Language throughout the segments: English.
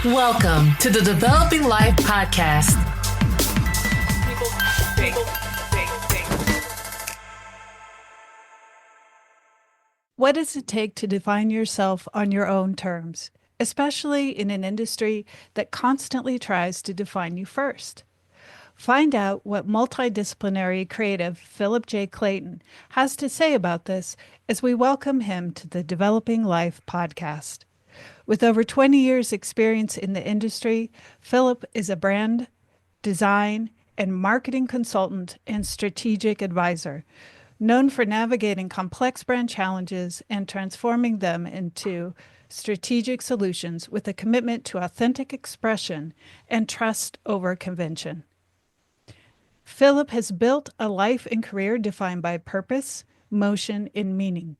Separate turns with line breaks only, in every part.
Welcome to the Developing Life Podcast.
What does it take to define yourself on your own terms, especially in an industry that constantly tries to define you first? Find out what multidisciplinary creative Phillip J. Clayton has to say about this as we welcome him to the Developing Life Podcast. With over 20 years' experience in the industry, Phillip is a brand, design, and marketing consultant and strategic advisor, known for navigating complex brand challenges and transforming them into strategic solutions with a commitment to authentic expression and trust over convention. Phillip has built a life and career defined by purpose, motion, and meaning.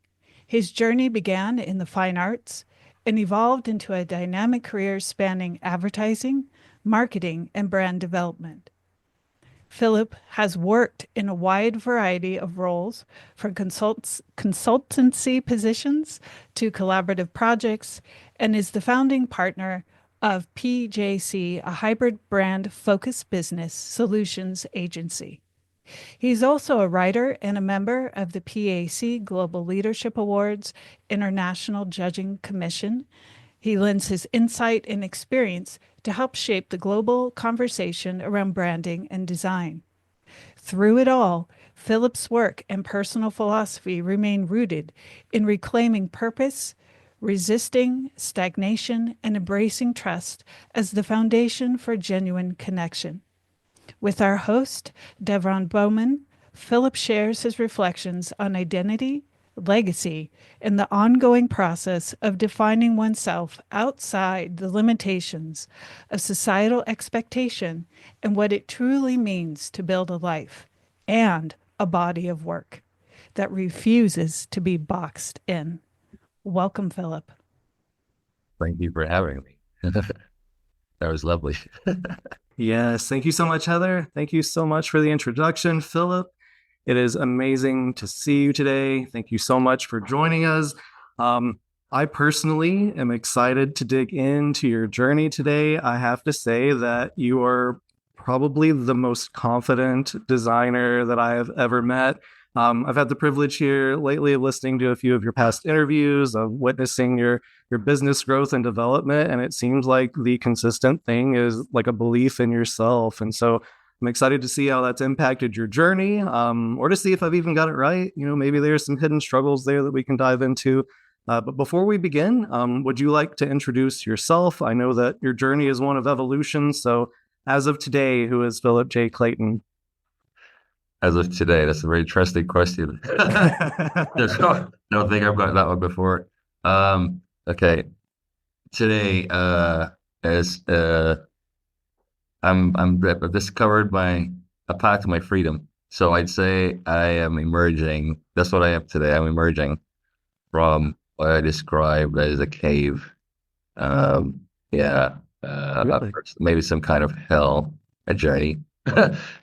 His journey began in the fine arts and evolved into a dynamic career spanning advertising, marketing, and brand development. Phillip has worked in a wide variety of roles, from consultancy positions to collaborative projects, and is the founding partner of PJC, a hybrid brand-focused business solutions agency. He's also a writer and a member of the PAC Global Leadership Awards International Judging Commission. He lends his insight and experience to help shape the global conversation around branding and design. Through it all, Phillip's work and personal philosophy remain rooted in reclaiming purpose, resisting stagnation, and embracing trust as the foundation for genuine connection. With our host, Davron Bowman, Phillip shares his reflections on identity, legacy, and the ongoing process of defining oneself outside the limitations of societal expectation and what it truly means to build a life and a body of work that refuses to be boxed in. Welcome, Phillip.
Thank you for having me. That was lovely.
Yes, thank you so much, Heather. Thank you so much for the introduction, Phillip. It is amazing to see you today. Thank you so much for joining us. I personally am excited to dig into your journey today. I have to say that you are probably the most confident designer that I have ever met. I've had the privilege here lately of listening to a few of your past interviews, of witnessing your business growth and development, and it seems like the consistent thing is like a belief in yourself. And so I'm excited to see how that's impacted your journey, or to see if I've even got it right. You know, maybe there's some hidden struggles there that we can dive into. But before we begin, would you like to introduce yourself? I know that your journey is one of evolution. So as of today, who is Phillip J. Clayton?
As of today, that's a very interesting question. Don't think I've got that one before. Okay. Today, I've discovered a path to my freedom. So I'd say I am emerging. That's what I am today. I'm emerging from what I described as a cave. Really? Maybe some kind of hell, a journey.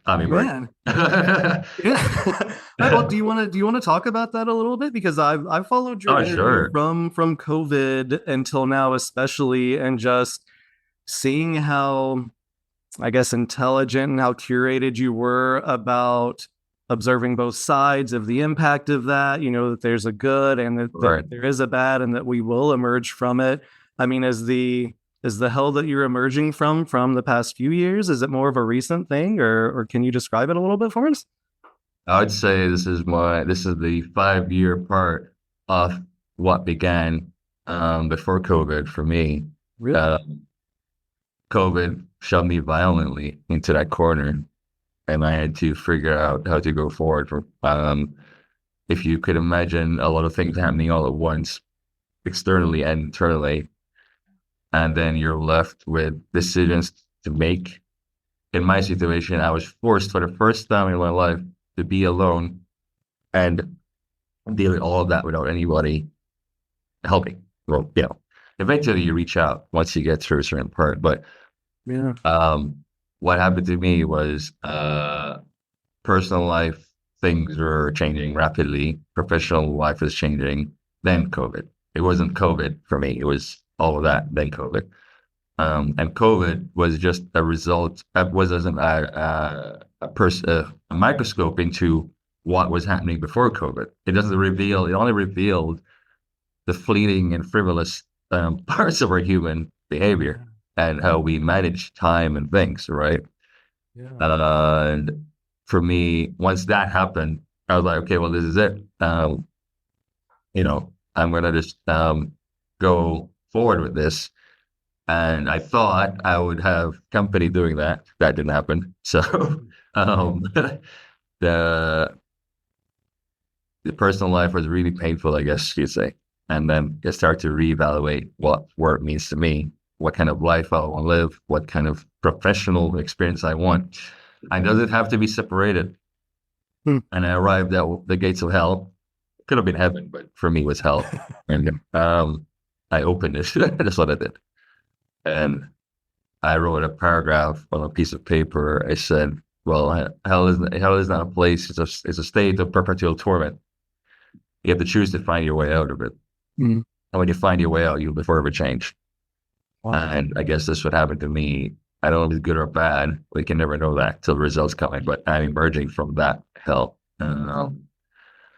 I'm emerging.
Yeah. Well, do you want to talk about that a little bit? Because I've followed your journey from COVID until now, especially, and just seeing how, I guess, intelligent and how curated you were about observing both sides of the impact of that, you know, that there's a good and that there is a bad and that we will emerge from it. I mean, is the hell that you're emerging from the past few years, is it more of a recent thing, or can you describe it a little bit for us?
I would say this is the 5-year part of what began before COVID for me.
Really?
COVID shoved me violently into that corner, and I had to figure out how to go forward. If you could imagine a lot of things happening all at once, externally and internally, and then you're left with decisions to make. In my situation, I was forced for the first time in my life to be alone and deal with all of that without anybody helping. Well, you know, eventually you reach out once you get through a certain part, but what happened to me was personal life, things were changing rapidly. Professional life was changing. Then COVID. It wasn't COVID for me. It was all of that, then COVID. And COVID was just a result. Wasn't a microscope into what was happening before COVID. It doesn't reveal. It only revealed the fleeting and frivolous parts of our human behavior and how we manage time and things, right?
Yeah.
And for me, once that happened, I was like, okay, well, this is it. I'm gonna just go forward with this. And I thought I would have company doing that. That didn't happen. So the personal life was really painful, I guess you'd say. And then I started to reevaluate what work means to me, what kind of life I want to live, what kind of professional experience I want. And does it have to be separated? And I arrived at the gates of hell. Could have been heaven, but for me it was hell. And I opened it. That's what I did. And I wrote a paragraph on a piece of paper. I said, well, hell is not a place. It's a state of perpetual torment. You have to choose to find your way out of it. And when you find your way out, you'll be forever changed. Wow. And I guess this would happen to me. I don't know if it's good or bad. We can never know that till the results coming, but I'm emerging from that hell. And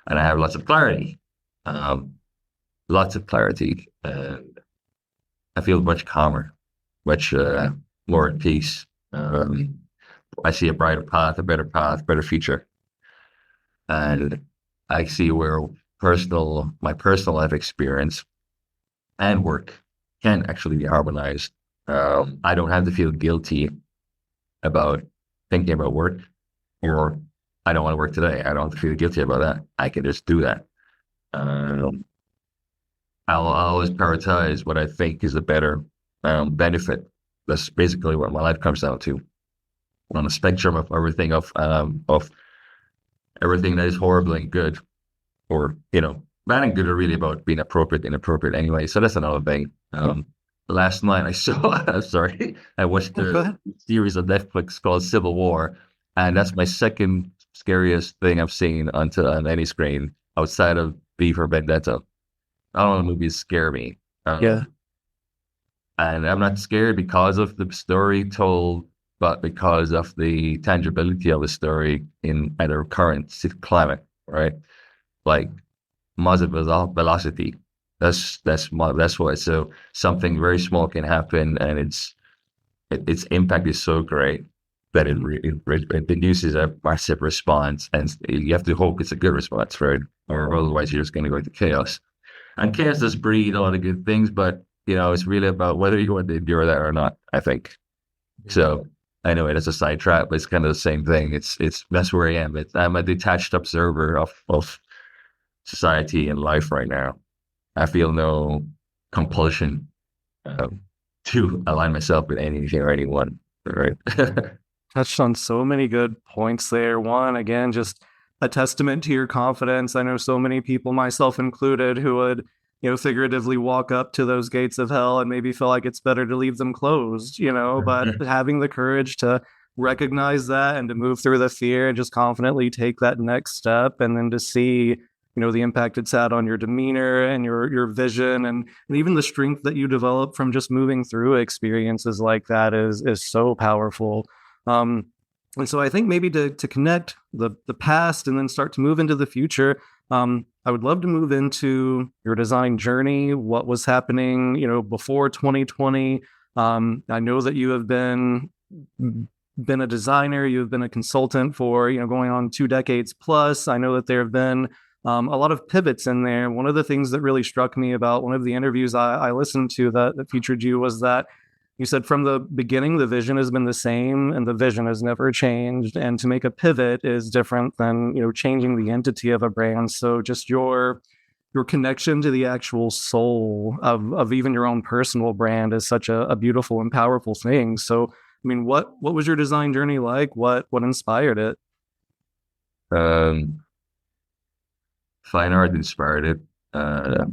I have lots of clarity. And I feel much calmer, much more at peace. I see a brighter path, a better path, better future. And I see where my personal life experience and work can actually be harmonized. I don't have to feel guilty about thinking about work, or I don't want to work today. I don't have to feel guilty about that. I can just do that. I'll always prioritize what I think is a better benefit. That's basically what my life comes down to. On a spectrum of everything of everything that is horrible and good, or bad and good are really about being appropriate, inappropriate anyway. So that's another thing. Last night I saw. I'm sorry. I watched a series on Netflix called Civil War, and that's my second scariest thing I've seen on any screen outside of V for Vendetta. I don't know, movies scare me. And I'm not scared because of the story told, but because of the tangibility of the story in either current current climate, right? Like muzzle velocity. That's what. So something very small can happen, and its impact is so great that it induces a massive response, and you have to hope it's a good response, right? Or otherwise you're just going to go into chaos. And chaos does breed a lot of good things, but it's really about whether you want to endure that or not, I think. So anyway, that's a sidetrack, but it's kind of the same thing. That's where I am. I'm a detached observer of society and life right now. I feel no compulsion to align myself with anything or anyone. Right.
Touched on so many good points there. One, again, just a testament to your confidence. I know so many people, myself included, who would, figuratively walk up to those gates of hell and maybe feel like it's better to leave them closed, but having the courage to recognize that and to move through the fear and just confidently take that next step, and then to see, the impact it's had on your demeanor and your vision and even the strength that you develop from just moving through experiences like that is so powerful. And so I think maybe to connect the past and then start to move into the future, I would love to move into your design journey, what was happening, before 2020. I know that you have been a designer, you've been a consultant for, going on 2 decades plus. I know that there have been a lot of pivots in there. One of the things that really struck me about one of the interviews I listened to that featured you was that you said from the beginning, the vision has been the same and the vision has never changed. And to make a pivot is different than, changing the entity of a brand. So just your connection to the actual soul of even your own personal brand is such a beautiful and powerful thing. So, I mean, what was your design journey like? What inspired it?
Fine art inspired it. I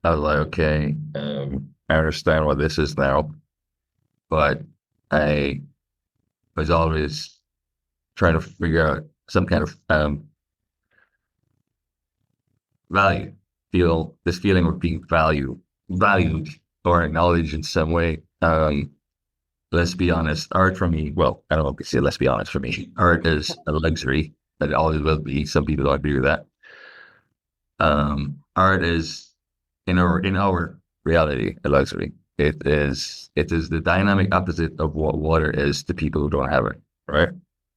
was like, okay, I understand what this is now, but I was always trying to figure out some kind of value. Feel this feeling of being valued or acknowledged in some way. Let's be honest, art for me, well, I don't know if you say let's be honest for me, art is a luxury that it always will be. Some people don't agree with that. Art is in our reality a luxury. It is the dynamic opposite of what water is to people who don't have it, right?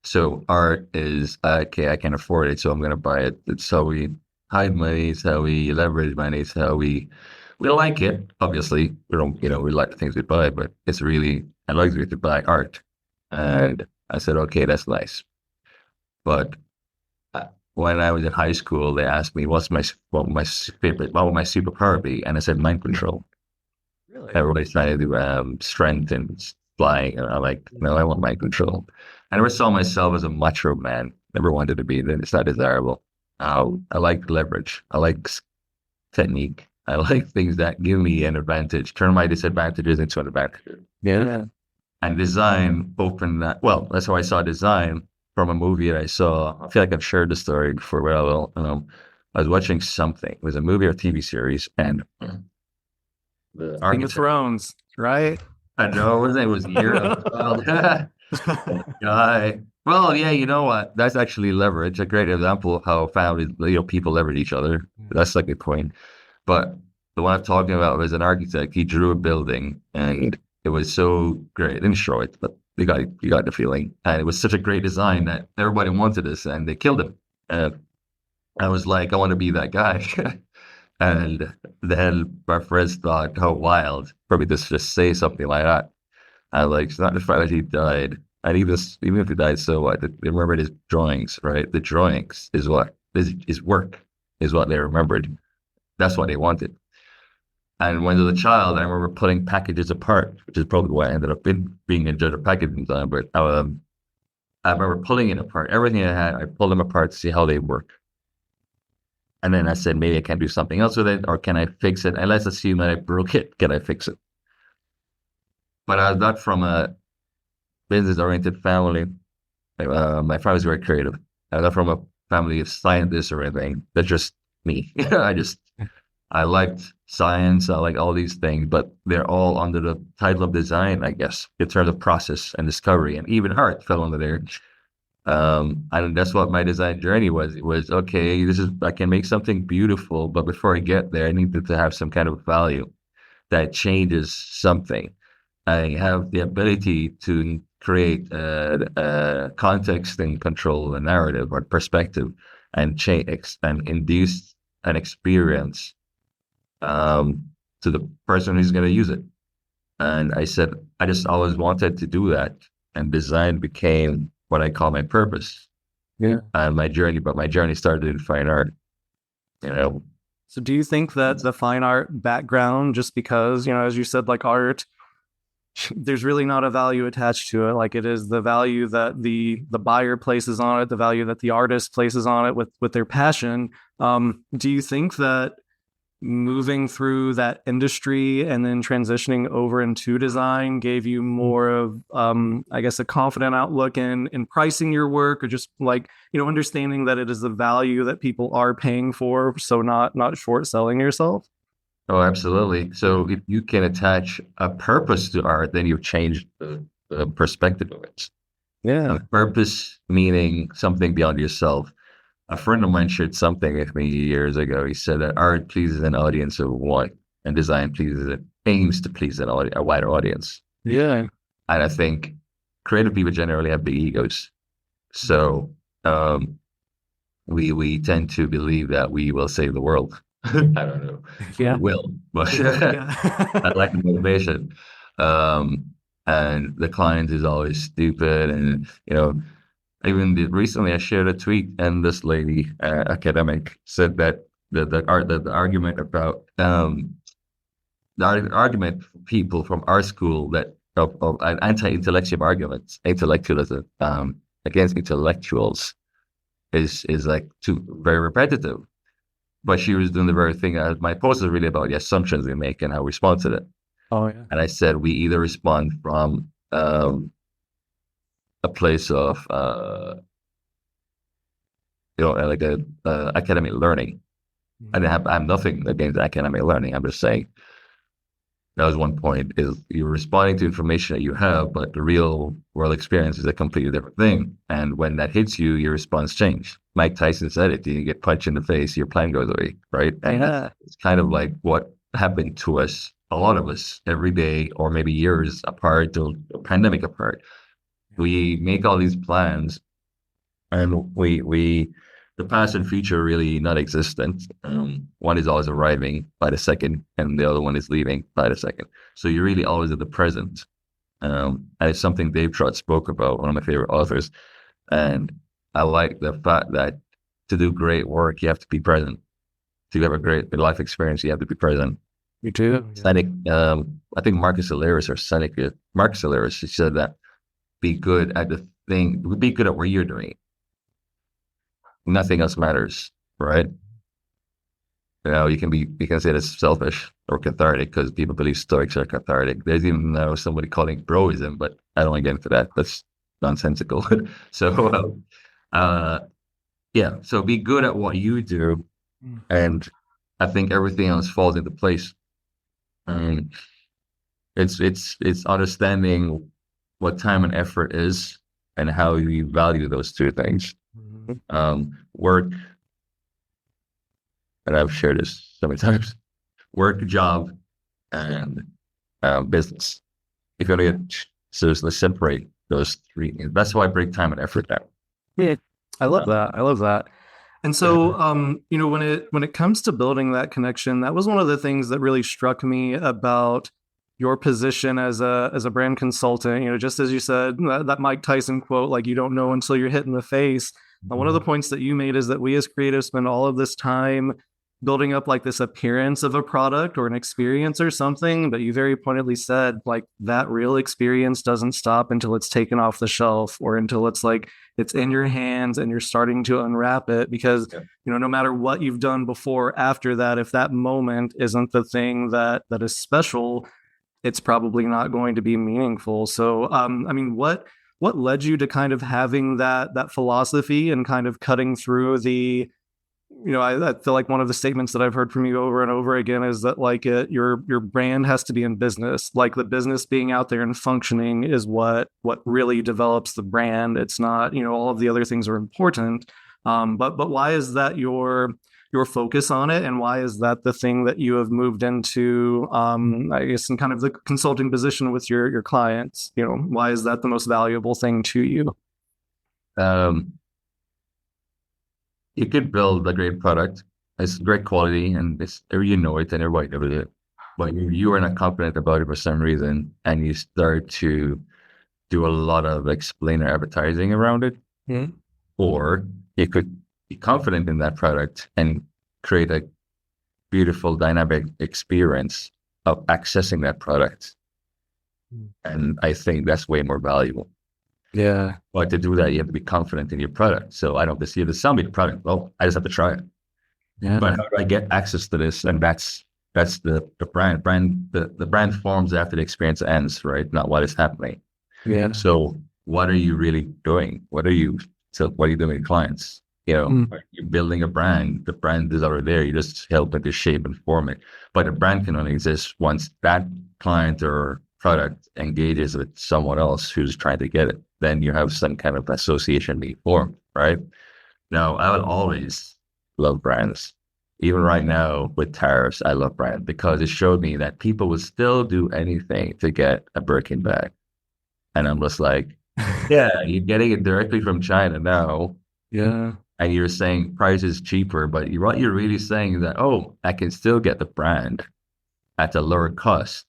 So art is okay, I can afford it, so I'm gonna buy it. It's how we hide money, it's how we leverage money, it's how we like it. Obviously, we don't, we like the things we buy, but it's really a luxury to buy art. And I said, okay, that's nice. But when I was in high school, they asked me, what would my superpower be? And I said, mind control.
Really?
Everybody's trying to do strength and flying, and I'm like, no, I want mind control. I never saw myself as a macho man. Never wanted to be. Then it's not desirable. I like leverage. I like technique. I like things that give me an advantage, turn my disadvantages into an advantage.
Yeah.
And design opened that. Well, that's how I saw design from a movie that I saw. I feel like I've shared the story before. Well, I was watching something. It was a movie or TV series, and the
Game of
architect.
Thrones, right?
I know it was Year of the Child. Guy. Well, yeah, you know what? That's actually leverage. A great example of how families, people leverage each other. That's like the point. But the one I'm talking about was an architect. He drew a building, and it was so great. I didn't show it, but you got the feeling. And it was such a great design that everybody wanted this, and they killed him. And I was like, I want to be that guy. And then my friends thought, how wild, probably just say something like that. I was like, it's not the fact that he died. And even if he died, so what? They remembered his drawings, right? The drawings is what his work is what they remembered. That's what they wanted. And when I was a child, I remember putting packages apart, which is probably why I ended up being a judge of packaging design. But I remember pulling it apart. Everything I had, I pulled them apart to see how they work. And then I said, maybe I can do something else with it, or can I fix it? And let's assume that I broke it. Can I fix it? But I was not from a business-oriented family. My family was very creative. I was not from a family of scientists or anything. That's just me. I liked science. I like all these things, but they're all under the title of design, I guess, in terms of process and discovery. And even art fell under there. And that's what my design journey was. It was, okay, I can make something beautiful, but before I get there, I needed to have some kind of value that changes something. I have the ability to create a context and control a narrative or perspective and change and induce an experience to the person who's going to use it. And I said, I just always wanted to do that. And design became what I call my purpose.
Yeah.
And my journey started in fine art.
So do you think that the fine art background, just because, as you said, like art, there's really not a value attached to it. Like it is the value that the buyer places on it, the value that the artist places on it with their passion. Do you think that moving through that industry and then transitioning over into design gave you more of, I guess, a confident outlook in pricing your work, or just like, understanding that it is the value that people are paying for, so not short selling yourself?
Oh, absolutely. So if you can attach a purpose to art, then you've changed the perspective of it.
Yeah.
A purpose meaning something beyond yourself. A friend of mine shared something with me years ago. He said that art pleases an audience of one, and design aims to please a wider audience.
Yeah. And
I think creative people generally have big egos. So we tend to believe that we will save the world. I don't know.
Yeah.
We will, but
Yeah.
I like the motivation. And the client is always stupid, and even recently I shared a tweet, and this lady, academic, said that the argument about the argument for people from our school that of anti-intellectual arguments, intellectualism against intellectuals is like very repetitive. But she was doing the very thing. My post is really about the assumptions we make and how we respond to them.
Oh yeah.
And I said we either respond from a place of like academic learning. I have nothing against academic learning. I'm just saying that was one point, is you're responding to information that you have, but the real world experience is a completely different thing. And when that hits you, your response changes. Mike Tyson said it, you get punched in the face, your plan goes away, right? And it's kind of like what happened to us, a lot of us, every day, or maybe years apart, or a pandemic apart. We make all these plans, and the past and future are really not existent. One is always arriving by the second, and the other one is leaving by the second. So you're really always in the present. And it's something Dave Trott spoke about, one of my favorite authors. And I like the fact that to do great work, you have to be present. To have a great life experience, you have to be present.
Me too.
Seneca, I think Marcus Aurelius or Seneca, Marcus Aurelius, he said that be good at the thing, be good at what you're doing. Nothing else matters, right? You know, you can say that's selfish or cathartic because people believe Stoics are cathartic. There's even now somebody calling it broism, but I don't want to get into that. That's nonsensical. So, yeah. So be good at what you do, and I think everything else falls into place. It's understanding what time and effort is and how you value those two things. Work, and I've shared this so many times, work, job, and business. If you only seriously separate those three, that's why I break time and effort down.
Yeah, I love that. And so, you know, when it comes to building that connection, that was one of the things that really struck me about your position as a brand consultant. You know, just as you said, that Mike Tyson quote, like, you don't know until you're hit in the face. One of the points that you made is that we as creatives spend all of this time building up like this appearance of a product or an experience or something, but you very pointedly said like that real experience doesn't stop until it's taken off the shelf or until it's like it's in your hands and you're starting to unwrap it, because you know, no matter what you've done before or after that, if that moment isn't the thing that is special, it's probably not going to be meaningful. So I mean, what led you to kind of having that philosophy and kind of cutting through the, you know, I feel like one of the statements that I've heard from you over and over again is that like your brand has to be in business. Like the business being out there and functioning is what really develops the brand. It's not, you know, all of the other things are important. But why is that your focus on it, and why is that the thing that you have moved into, I guess, in kind of the consulting position with your clients? You know, why is that the most valuable thing to you?
You could build a great product. It's great quality, and you know it, and everybody knows it. But you are not confident about it for some reason, and you start to do a lot of explainer advertising around it. Or you could be confident in that product and create a beautiful dynamic experience of accessing that product. And I think that's way more valuable.
Yeah.
But to do that, you have to be confident in your product. So I don't have to see the sell me the product. Well, I just have to try it.
Yeah.
But how do I get access to this? And that's the brand. The brand forms after the experience ends, right? Not what is happening.
Yeah.
So what are you really doing? What are you doing with clients? You know, you're building a brand. The brand is already there. You just help it to shape and form it. But a brand can only exist once that client or product engages with someone else who's trying to get it. Then you have some kind of association being formed, right? Now, I will always love brands. Even right now with tariffs, I love brands because it showed me that people would still do anything to get a Birkin bag. And I'm just like, yeah, you're getting it directly from China now.
Yeah.
And you're saying price is cheaper, but what you're really saying is that, oh, I can still get the brand at a lower cost.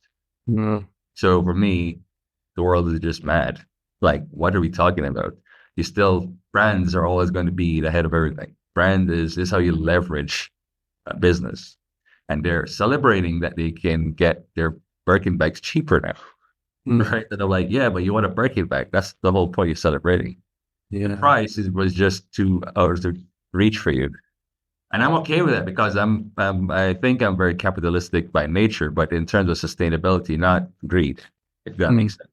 So for me, the world is just mad. Like, what are we talking about? Brands are always going to be the head of everything. Brand is how you leverage a business. And they're celebrating that they can get their Birkin bags cheaper now. Right? And they're like, yeah, but you want a Birkin bag. That's the whole point you're celebrating.
Yeah.
The price was just too out of reach for you. And I'm okay with that because I think I'm very capitalistic by nature, but in terms of sustainability, not greed, if that makes sense.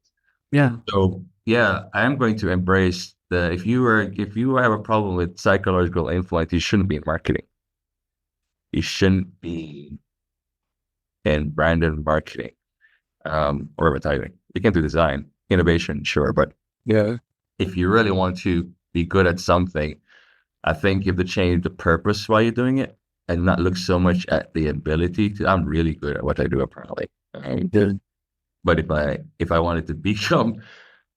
Yeah.
So yeah, I am going to embrace if you have a problem with psychological influence, you shouldn't be in marketing. You shouldn't be in brand and marketing. or advertising. You can do design, innovation, sure, but
Yeah.
if you really want to be good at something, I think you have to change the purpose while you're doing it and not look so much at the ability. 'Cause I'm really good at what I do apparently. But if I wanted to become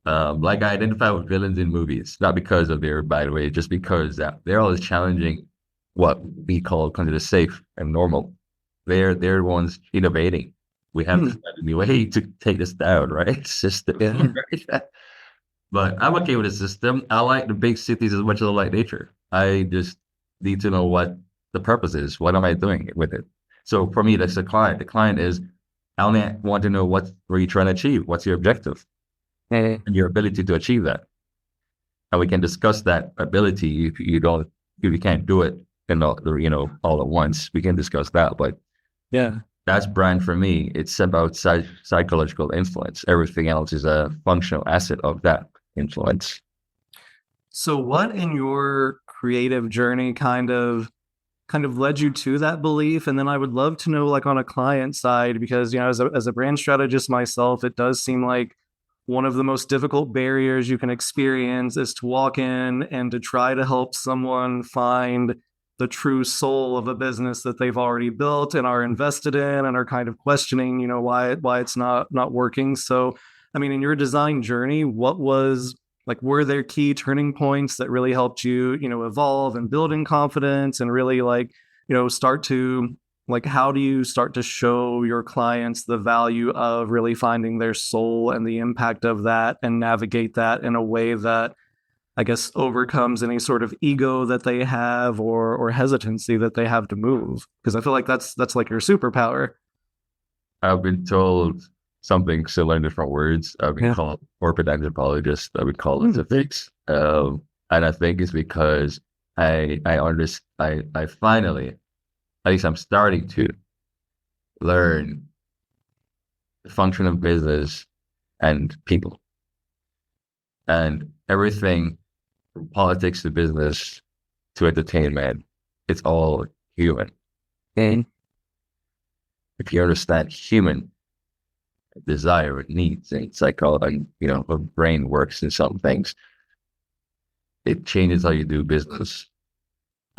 like I identify with villains in movies, not because of their bad way, just because they're always challenging what we consider safe and normal. They're the ones innovating. We have to find a new way to take this down, right? It's just But I'm okay with the system. I like the big cities as much as I like nature. I just need to know what the purpose is. What am I doing with it? So for me, that's the client. The client is, I only want to know what are you trying to achieve? What's your objective? And your ability to achieve that. And we can discuss that ability. If you can't do it all at once, we can discuss that. But
Yeah.
that's brand for me. It's about psychological influence. Everything else is a functional asset of that influence.
So what in your creative journey kind of led you to that belief? And then I would love to know, like, on a client side, because, as a brand strategist myself, it does seem like one of the most difficult barriers you can experience is to walk in and to try to help someone find the true soul of a business that they've already built and are invested in and are kind of questioning, why it's not working. So, I mean, in your design journey, were there key turning points that really helped you, evolve and build in confidence and really start to, how do you start to show your clients the value of really finding their soul and the impact of that and navigate that in a way that, I guess, overcomes any sort of ego that they have or hesitancy that they have to move? Because I feel like that's like your superpower.
I've been told something similar in different words. I've been called corporate anthropologist. I've been called a fix. And I think it's because I finally, at least I'm starting to learn the function of business and people. And everything from politics to business to entertainment, it's all human. And if you understand human desire and needs and psychology, the brain works in some things, it changes how you do business.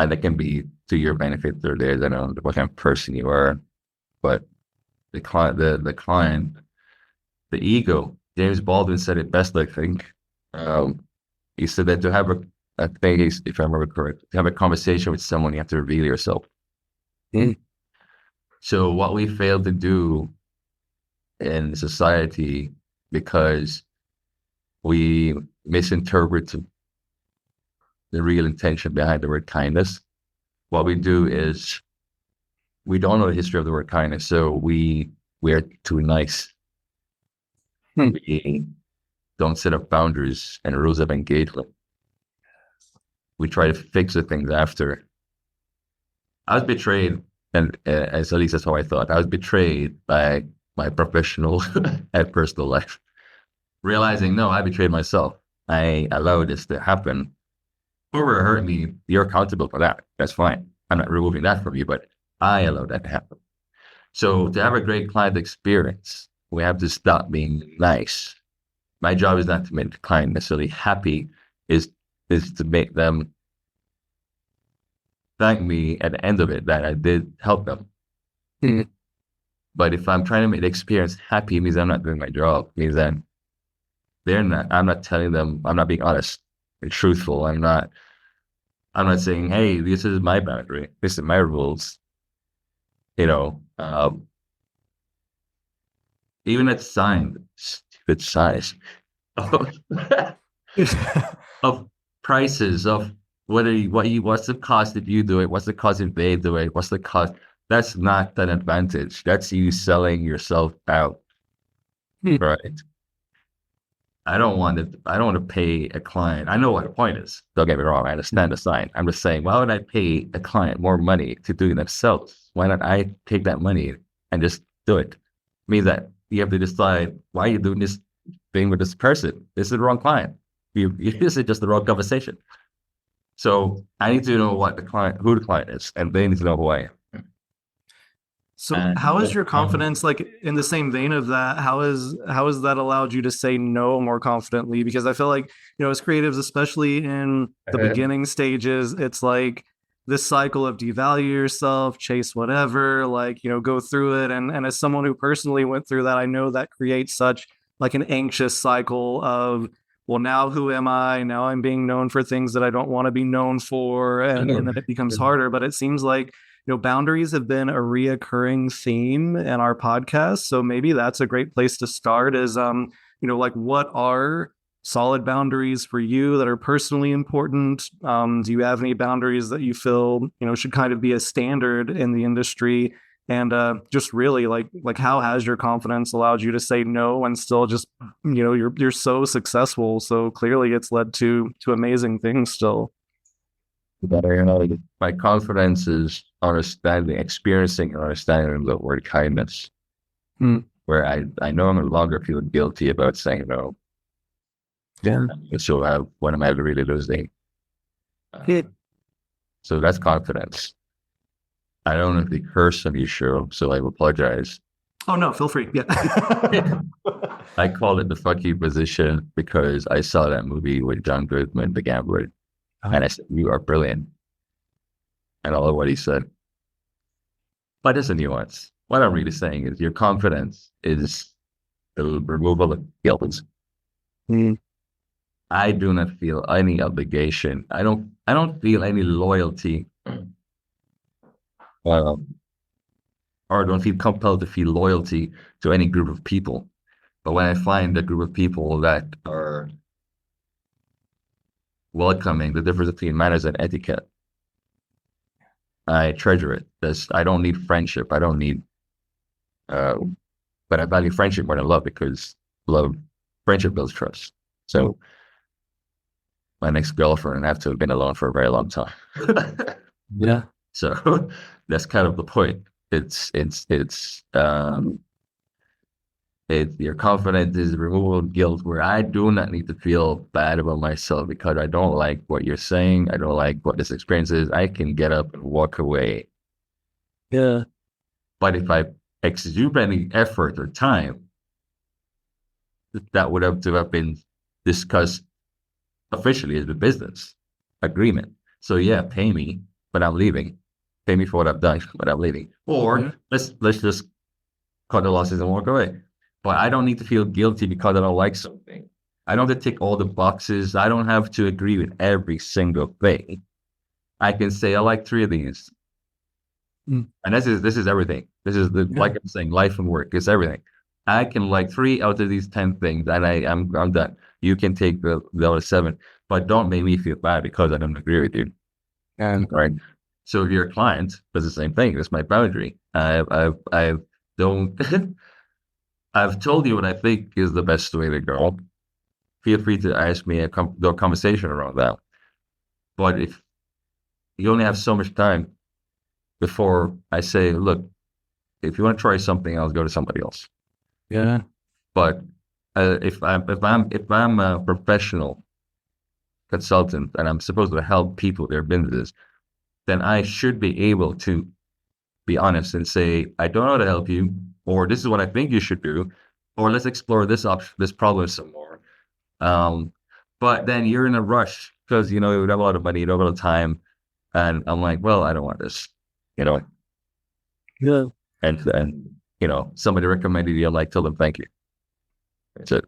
And that can be to your benefit or theirs. I don't know what kind of person you are, but the client, the ego. James Baldwin said it best, I think. He said that to have if I remember correct, to have a conversation with someone, you have to reveal yourself. So what we fail to do in society, because we misinterpret the real intention behind the word kindness, what we do is we don't know the history of the word kindness, so we are too nice. We don't set up boundaries and rules of engagement. We try to fix the things after. I was betrayed, and at least that's how I thought. I was betrayed by my professional and personal life. Realizing, no, I betrayed myself. I allowed this to happen. Whoever hurt me, you're accountable for that. That's fine. I'm not removing that from you, but I allowed that to happen. So to have a great client experience, we have to stop being nice. My job is not to make the client necessarily happy, is to make them thank me at the end of it that I did help them. But if I'm trying to make the experience happy, it means I'm not doing my job. It means that I'm not telling them, I'm not being honest and truthful. I'm not saying, hey, this is my boundary. This is my rules. Even at stupid size of prices of what's the cost if you do it? What's the cost if they do it? What's the cost? That's not an advantage. That's you selling yourself out, right? I don't want to pay a client. I know what the point is. Don't get me wrong. I understand the sign. I'm just saying, why would I pay a client more money to do it themselves? Why not I take that money and just do it? It means that you have to decide, why are you doing this thing with this person? This is the wrong client. This is just the wrong conversation. So I need to know who the client is, and they need to know who I am.
So
And
how is your confidence, like in the same vein of that, how has that allowed you to say no more confidently? Because I feel like, as creatives, especially in the beginning stages, it's like this cycle of devalue yourself, chase whatever, like, go through it. And as someone who personally went through that, I know that creates such like an anxious cycle of, well, now who am I? Now I'm being known for things that I don't want to be known for. And then it becomes harder. But it seems like, boundaries have been a reoccurring theme in our podcast. So maybe that's a great place to start is, like what are solid boundaries for you that are personally important? Do you have any boundaries that you feel, should kind of be a standard in the industry? And just really like how has your confidence allowed you to say no and still just, you're so successful. So clearly it's led to amazing things still.
My confidence is experiencing and understanding the word kindness, where I no longer feel guilty about saying no.
Yeah.
So when I'm really losing. So that's confidence. I don't know if they curse on your show, so I apologize.
Oh, no, feel free. Yeah.
I call it the fuck you position because I saw that movie with John Goodman, The Gambler. And I said, you are brilliant. And all of what he said. But there's a nuance. What I'm really saying is your confidence is the removal of guilt. I do not feel any obligation. I don't feel any loyalty. Or don't feel compelled to feel loyalty to any group of people. But when I find a group of people that are welcoming, the difference between manners and etiquette, I treasure it. I don't need friendship. I don't need, but I value friendship more than love because friendship builds trust. So my next girlfriend, I have to have been alone for a very long time.
Yeah.
So that's kind of the point. Your confidence is the removal of guilt, where I do not need to feel bad about myself because I don't like what you're saying. I don't like what this experience is. I can get up and walk away.
Yeah.
But if I exude any effort or time, that would have to have been discussed officially as a business agreement. So yeah, pay me, but I'm leaving. Pay me for what I've done, but I'm leaving. Or let's just cut the losses and walk away. But I don't need to feel guilty because I don't like something. I don't have to tick all the boxes. I don't have to agree with every single thing. I can say I like 3 of these. And this is everything. This is like I'm saying, life and work. It's everything. I can like 3 out of these 10 things, and I'm done. You can take the other 7, but don't make me feel bad because I don't agree with you. And right. So if you're a client, does the same thing. That's my boundary. I don't. I've told you what I think is the best way to go. Feel free to ask me a conversation around that. But if you only have so much time before I say, look, if you want to try something else, go to somebody else.
Yeah.
But if I'm a professional consultant and I'm supposed to help people with their businesses, then I should be able to be honest and say, I don't know how to help you, or this is what I think you should do, or let's explore this problem some more. But then you're in a rush because, you have a lot of money, you have a lot of time. And I'm like, well, I don't want this,
Yeah.
And somebody recommended you, like, tell them thank you. That's it,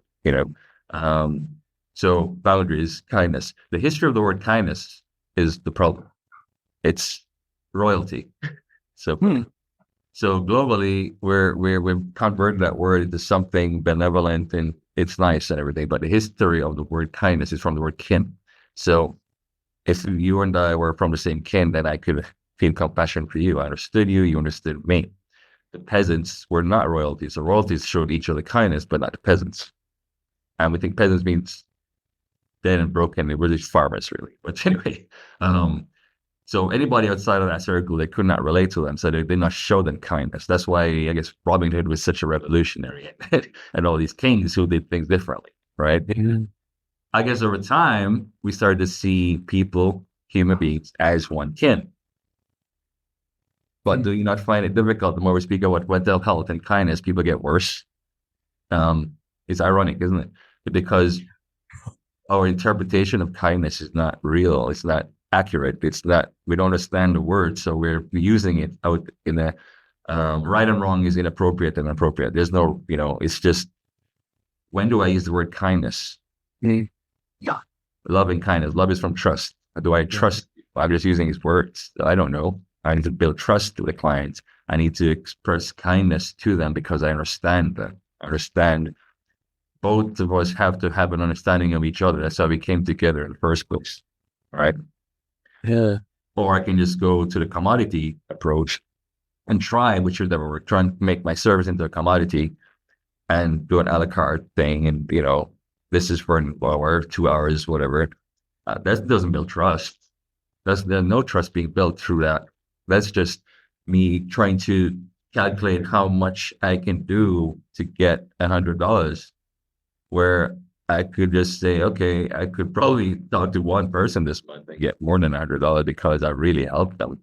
So boundaries, kindness. The history of the word kindness is the problem. It's royalty. So globally, we've converted that word into something benevolent and it's nice and everything. But the history of the word kindness is from the word kin. So if you and I were from the same kin, then I could feel compassion for you. I understood you. You understood me. The peasants were not royalties. The royalties showed each other kindness, but not the peasants. And we think peasants means dead and broken. They were just farmers, really. But anyway, so anybody outside of that circle, they could not relate to them, so they did not show them kindness. That's why I guess Robin Hood was such a revolutionary, and all these kings who did things differently, right? Mm-hmm. I guess over time we started to see people, human beings, as one kin. But do you not find it difficult the more we speak about mental health and kindness, people get worse? It's ironic, isn't it? Because our interpretation of kindness is not real. It's not accurate. It's not, we don't understand the word. So we're using it out in a, right and wrong is inappropriate and appropriate. There's no, it's just, when do I use the word kindness? Yeah. Love and kindness. Love is from trust. Do I trust? I'm just using these words. I don't know. I need to build trust to the clients. I need to express kindness to them because I understand them. I understand both of us have to have an understanding of each other. That's how we came together in the first place, right?
Yeah.
Or I can just go to the commodity approach and try, which is that we're trying to make my service into a commodity and do an a la carte thing. And, this is for an hour, 2 hours, whatever. That doesn't build trust. There's no trust being built through that. That's just me trying to calculate how much I can do to get $100, where I could just say, okay, I could probably talk to one person this month and get more than $100 because I really helped them.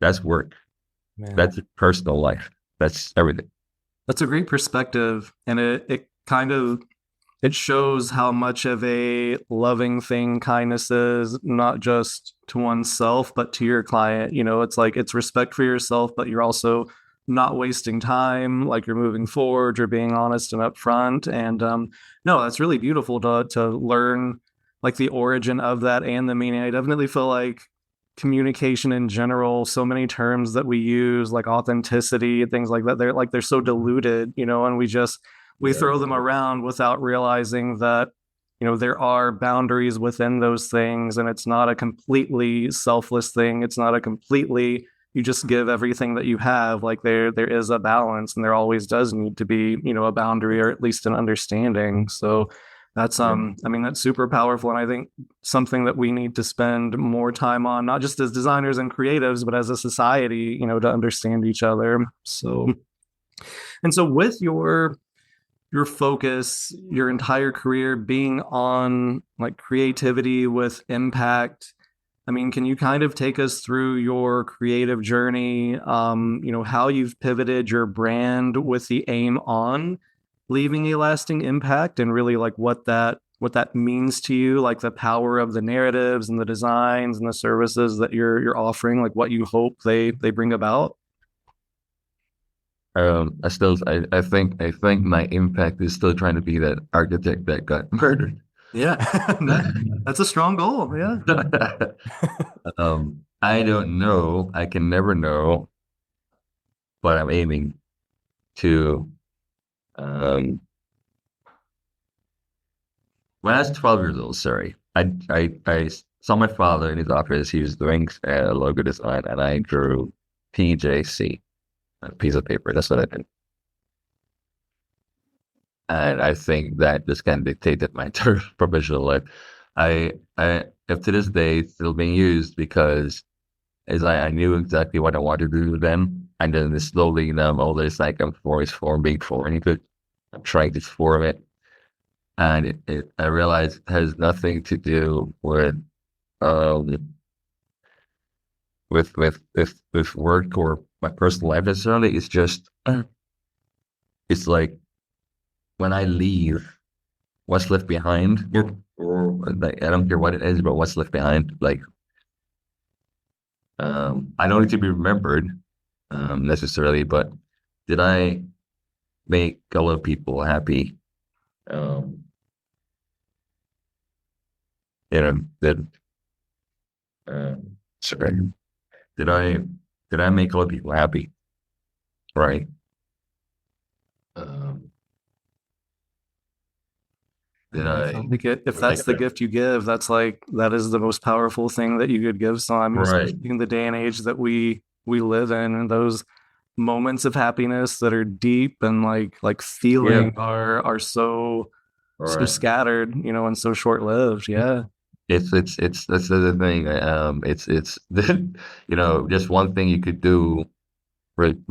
That's work. Man. That's personal life. That's everything.
That's a great perspective. And it kind of, it shows how much of a loving thing kindness is, not just to oneself, but to your client. It's like, it's respect for yourself, but you're also not wasting time, like you're moving forward, you're being honest and upfront. And no, that's really beautiful to learn like the origin of that and the meaning. I definitely feel like communication in general, so many terms that we use, like authenticity, things like that, they're so diluted, and we throw them around without realizing that, there are boundaries within those things, and it's not a completely selfless thing. It's not a completely, you just give everything that you have. Like there is a balance, and there always does need to be, a boundary or at least an understanding. So that's, that's super powerful. And I think something that we need to spend more time on, not just as designers and creatives, but as a society, to understand each other. So with your focus, your entire career being on like creativity with impact, can you kind of take us through your creative journey, how you've pivoted your brand with the aim on leaving a lasting impact, and really like what that means to you, like the power of the narratives and the designs and the services that you're offering, like what you hope they bring about?
I think my impact is still trying to be that architect that got murdered.
Yeah, that's a strong goal. Yeah.
I don't know. I can never know, but I'm aiming to. When I was 12 years old, I saw my father in his office. He was doing logo design, and I drew PJC on a piece of paper. That's what I did. And I think that this kind of dictated my entire professional life. If to this day, it's still being used because I knew exactly what I wanted to do then. And then slowly, all this, like I'm being foreign to it. I'm trying to form it. And I realized it has nothing to do with work or my personal life necessarily. It's just, it's like when I leave, what's left behind, or like, I don't care what it is, but what's left behind. Like, I don't need to be remembered necessarily, but did I make a lot of people happy? Did I make a lot of people happy? Right.
If that's the gift you give, that is the most powerful thing that you could give someone, especially in the day and age that we live in, and those moments of happiness that are deep and like feeling are so scattered, and so short-lived. Yeah.
It's that's the thing. It's just one thing you could do with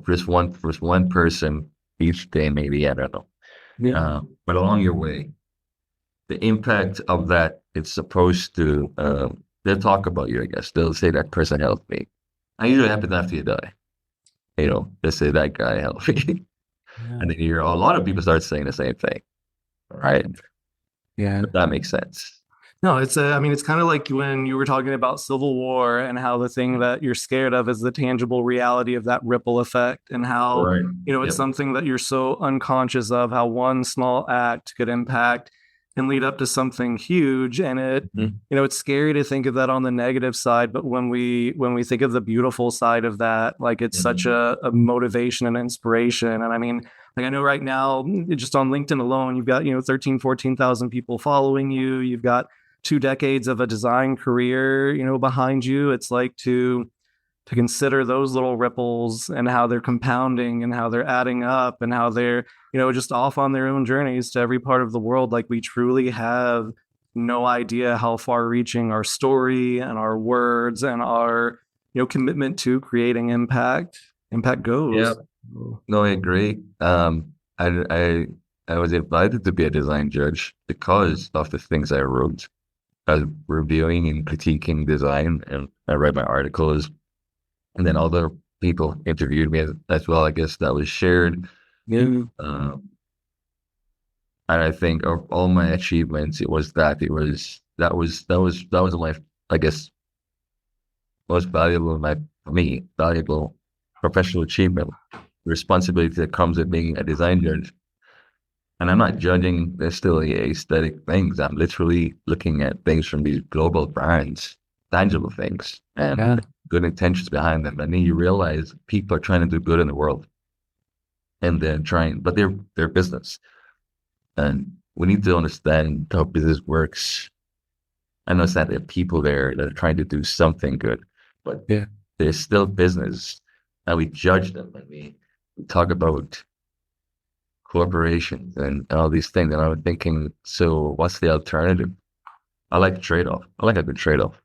just one person each day, maybe, I don't know. Yeah. But along your way, the impact of that, it's supposed to they'll talk about you, I guess. They'll say that person helped me. I usually happens after you die. They say that guy helped me. And then you hear a lot of people start saying the same thing. Right.
Yeah.
That makes sense.
No, I mean, it's kind of like when you were talking about Civil War and how the thing that you're scared of is the tangible reality of that ripple effect, and how,
Right.
it's something that you're so unconscious of, how one small act could impact and lead up to something huge. And it's scary to think of that on the negative side, but when we think of the beautiful side of that, like it's such a motivation and inspiration. And I mean, like I know right now, just on LinkedIn alone, you've got, 13, 14,000 people following you. You've got 2 decades of a design career, behind you. It's like to consider those little ripples and how they're compounding and how they're adding up and how they're, just off on their own journeys to every part of the world. Like we truly have no idea how far reaching our story and our words and our, commitment to creating impact goes.
Yeah. No, I agree. I was invited to be a design judge because of the things I wrote. I was reviewing and critiquing design, and I read my articles, and then other people interviewed me as well. I guess that was shared.
Yeah.
And I think of all my achievements, that was my, I guess, most valuable, for me, valuable professional achievement, the responsibility that comes with being a design judge. And I'm not judging necessarily aesthetic things. I'm literally looking at things from these global brands, tangible things, and good intentions behind them. And then you realize people are trying to do good in the world, and but they're business, and we need to understand how business works. I understand there are people there that are trying to do something good, but they're still business, and we judge them, and we talk about corporations and all these things. And I'm thinking, so what's the alternative? I like the trade-off. I like a good trade-off.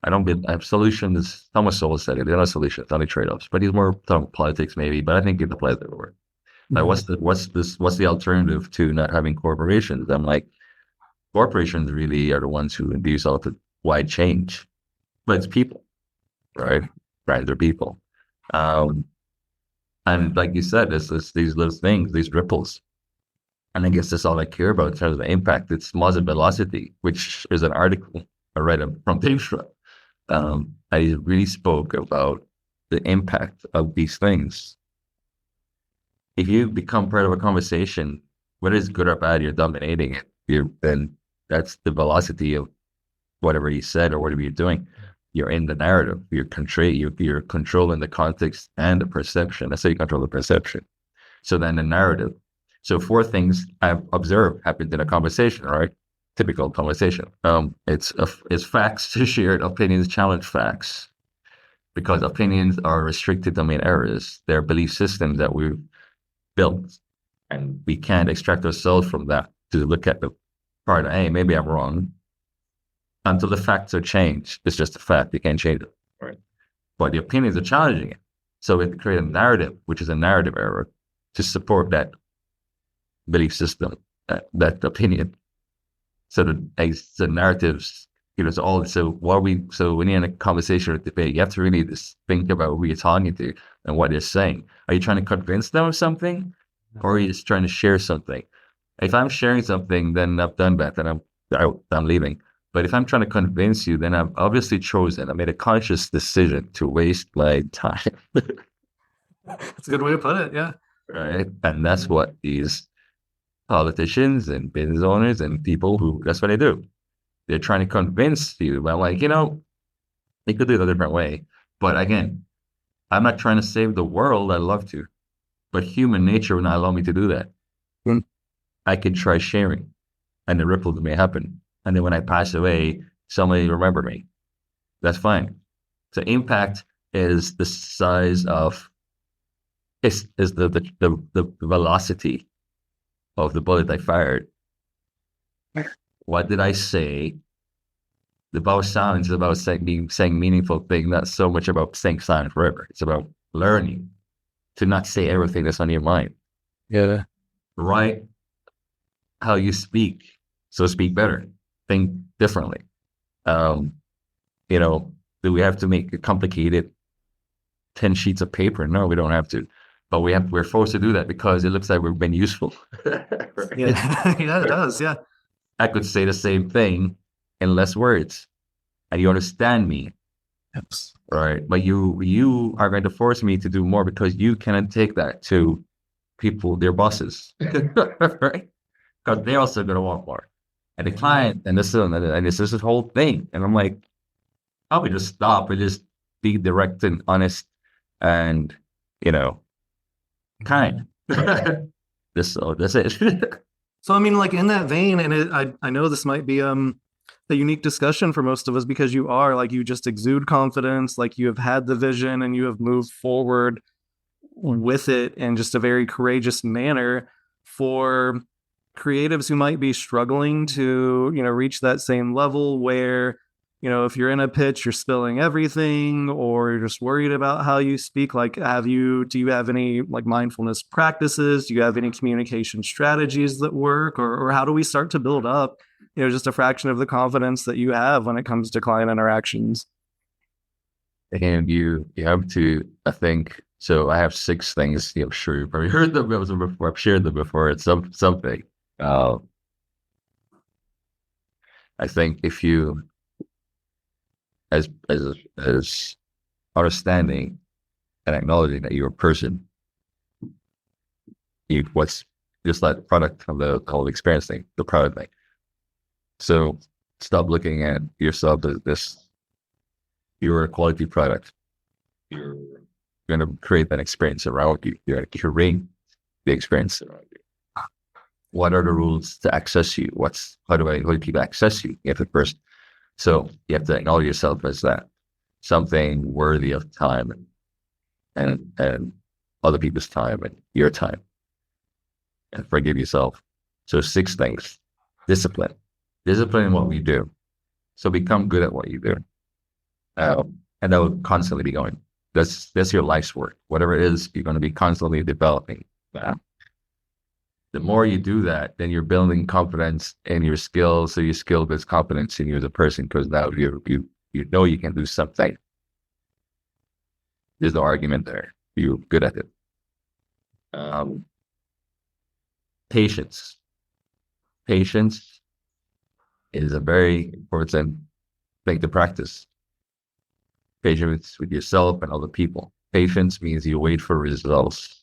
I have solutions. Thomas Sowell said it. They're not solutions, only trade-offs. But he's more talking politics maybe, but I think it applies everywhere. Like what's the alternative to not having corporations? I'm like, corporations really are the ones who induce all the wide change. But it's people, right? Brands are people. And like you said, it's these little things, these ripples. And I guess that's all I care about in terms of impact. It's Moz Velocity, which is an article I read from Davron. I really spoke about the impact of these things. If you become part of a conversation, whether it's good or bad, you're dominating it. Then that's the velocity of whatever you said or whatever you're doing. You're in the narrative. You're controlling the context and the perception. That's how you control the perception. So then the narrative. So 4 things I've observed happened in a conversation, right? Typical conversation. It's facts shared, opinions challenge facts, because opinions are restricted domain areas. They're belief systems that we've built, and we can't extract ourselves from that to look at the part of, hey, maybe I'm wrong. Until the facts are changed, it's just a fact. You can't change it. Right. But the opinions are challenging it. So we have to create a narrative, which is a narrative error, to support that belief system, that opinion. So the narratives, so when you're in a conversation or debate, you have to really just think about who you're talking to and what they're saying. Are you trying to convince them of something, or are you just trying to share something? If I'm sharing something, then I've done that, and I'm leaving. But if I'm trying to convince you, then I've obviously I made a conscious decision to waste my time.
That's a good way to put it, yeah.
Right? And that's what these politicians and business owners and people that's what they do. They're trying to convince you. But I'm like, they could do it a different way. But again, I'm not trying to save the world. I'd love to. But human nature will not allow me to do that. I could try sharing, and the ripples may happen. And then when I pass away, somebody remember me. That's fine. So impact is the size of, is the velocity of the bullet I fired. What did I say? The about silence is about saying meaningful things, not so much about saying silent forever. It's about learning to not say everything that's on your mind.
Yeah.
Right? How you speak. So speak better. Think differently. Do we have to make it complicated? 10 sheets of paper. No, we don't have to. But we're forced to do that because it looks like we've been useful. Right?
Yeah, yeah, it does. Yeah.
I could say the same thing in less words, and you understand me,
Yes.
right? But you are going to force me to do more because you cannot take that to people, their bosses, right? Because they're also going to want more. And the client, and this is this whole thing. And I'm like, how we just stop and just be direct and honest and, kind. That's it.
So, I mean, like in that vein, and I know this might be a unique discussion for most of us because you just exude confidence, like you have had the vision and you have moved forward with it in just a very courageous manner. For creatives who might be struggling to, reach that same level where, if you're in a pitch, you're spilling everything, or you're just worried about how you speak. Like, do you have any like mindfulness practices? Do you have any communication strategies that work, or how do we start to build up, just a fraction of the confidence that you have when it comes to client interactions?
And you have to, I think, so I have 6 things. I'm sure you've probably heard them before. I've shared them before. It's something. I think if you, as understanding and acknowledging that you're a person, what's just like the product of the whole experience thing, the product thing. So stop looking at yourself as this. You're a quality product. You're going to create that experience around you. You're going to curate the experience around you. What are the rules to access you? How do people access you? You have to first. So you have to acknowledge yourself as that, something worthy of time and other people's time and your time, and forgive yourself. So 6 things: discipline in what we do. So become good at what you do. And that will constantly be going. That's your life's work. Whatever it is, you're going to be constantly developing that. The more you do that, then you're building confidence in your skills. So your skill builds confidence in you as a person, because now you know you can do something. There's no argument there. You're good at it. Patience. Patience is a very important thing to practice. Patience with yourself and other people. Patience means you wait for results.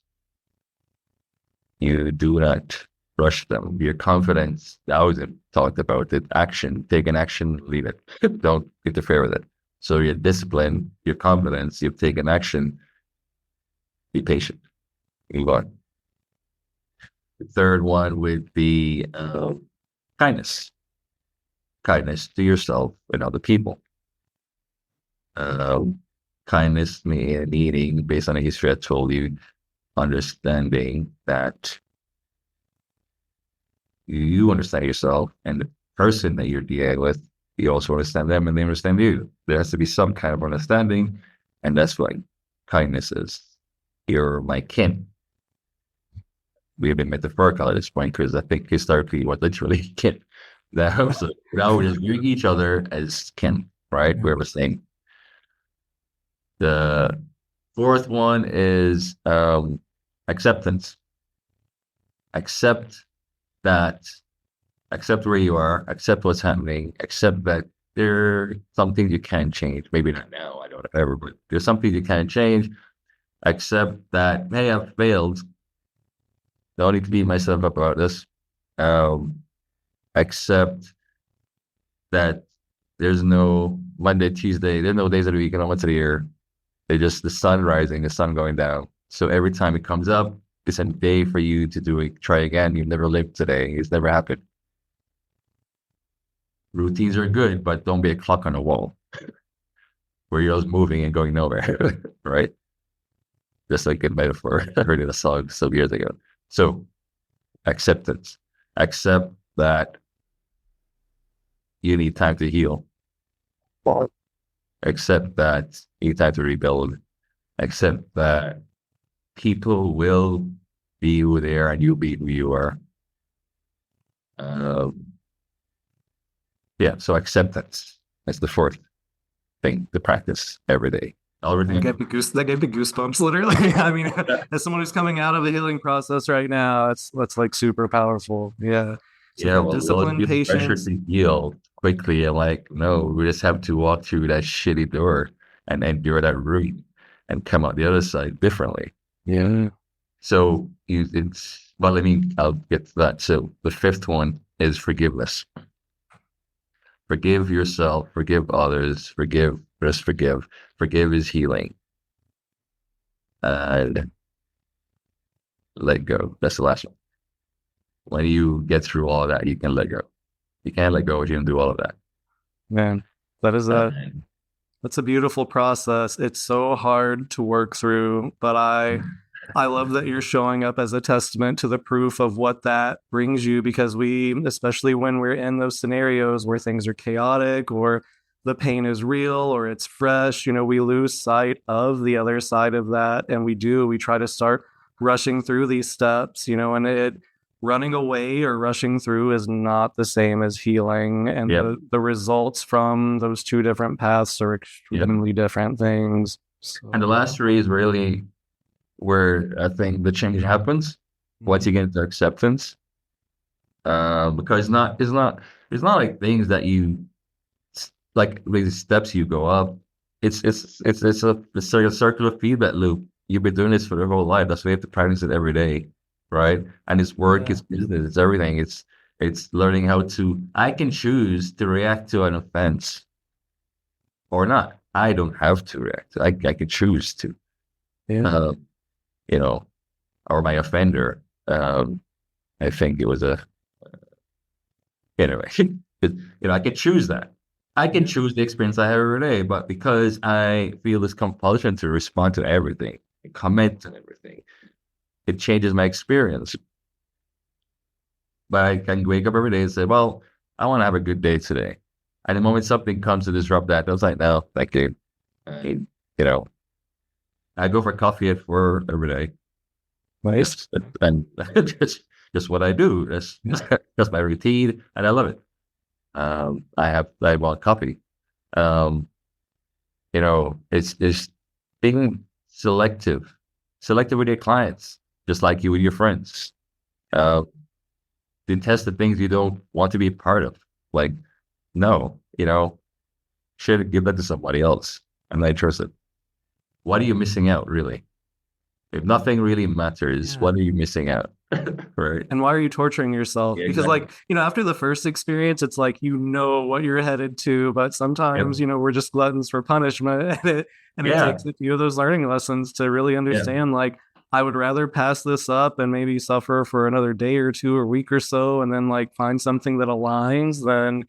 You do not rush them. Your confidence, I always talked about it. Action, take an action, leave it. Don't interfere with it. So your discipline, your confidence, you've taken action. Be patient. Move on. The third one would be kindness. Kindness to yourself and other people. Kindness meaning, based on the history I told you, understanding that you understand yourself and the person that you're dealing with, you also understand them and they understand you. There has to be some kind of understanding, and that's what kindness is. You're my kin. We have been metaphorical at this point because I think historically what literally kin. Now we're just viewing each other as kin, right? We're the same. The 4th one is acceptance. Accept where you are, accept what's happening, accept that there's something you can't change. Maybe not now, I don't know, ever, but there's something you can't change. Accept that, hey, I've failed. Don't need to beat myself up about this. Accept that there's no Monday, Tuesday, there's no days of the week and no months of the year. They're just the sun rising, the sun going down. So every time it comes up, it's a day for you to do it, try again. You've never lived today. It's never happened. Routines are good, but don't be a clock on a wall where you're always moving and going nowhere, right? Just like a metaphor. I heard in a song some years ago. So acceptance. Accept that you need time to heal. Accept that you need time to rebuild. Accept that people will be who they are and you'll be who you are. So acceptance. That's the 4th thing to practice every day. Already.
That gave me goosebumps, literally. I mean, as someone who's coming out of the healing process right now, that's like super powerful. Yeah. So
Yeah, well,
discipline,
you'll pressure
patience.
to heal quickly. And like, no, we just have to walk through that shitty door and endure that route and come out the other side differently.
Yeah.
So well, I mean, I'll get to that. So the fifth one is forgiveness. Forgive yourself, forgive others, just forgive. Forgive is healing. And let go. That's the last one. When you get through all of that, you can let go. You can't let go if you can do all of that.
Man, that is that's a beautiful process. It's so hard to work through, but I love that you're showing up as a testament to the proof of what that brings you, because especially when we're in those scenarios where things are chaotic or the pain is real or it's fresh, we lose sight of the other side of that. And we try to start rushing through these steps, and running away or rushing through is not the same as healing. And the results from those two different paths are extremely different things. So.
And the last three is really where I think the change happens once you get into acceptance. Because it's not like things that you like these steps you go up. It's a circular feedback loop. You've been doing this for your whole life. That's why you have to practice it every day, right? And it's work, it's business, it's everything. It's learning how I can choose to react to an offense or not. I don't have to react. I can choose to. Yeah. Or my offender. I think it was anyway. I can choose that. I can choose the experience I have every day, but because I feel this compulsion to respond to everything, comment on everything, it changes my experience. But I can wake up every day and say, well, I want to have a good day today. And the moment something comes to disrupt that, I was like, no, thank you. I go for coffee at 4 every day.
Nice.
And just what I do. That's my routine, and I love it. I want coffee. It's being selective with your clients, just like you with your friends. Detest the things you don't want to be part of. Like, no, should give that to somebody else. I'm not interested. What are you missing out, really? If nothing really matters, what are you missing out? Right.
And why are you torturing yourself? Yeah, because after the first experience, it's like, what you're headed to, but sometimes, we're just gluttons for punishment. And it takes a few of those learning lessons to really understand, I would rather pass this up and maybe suffer for another day or two or week or so, and then find something that aligns than,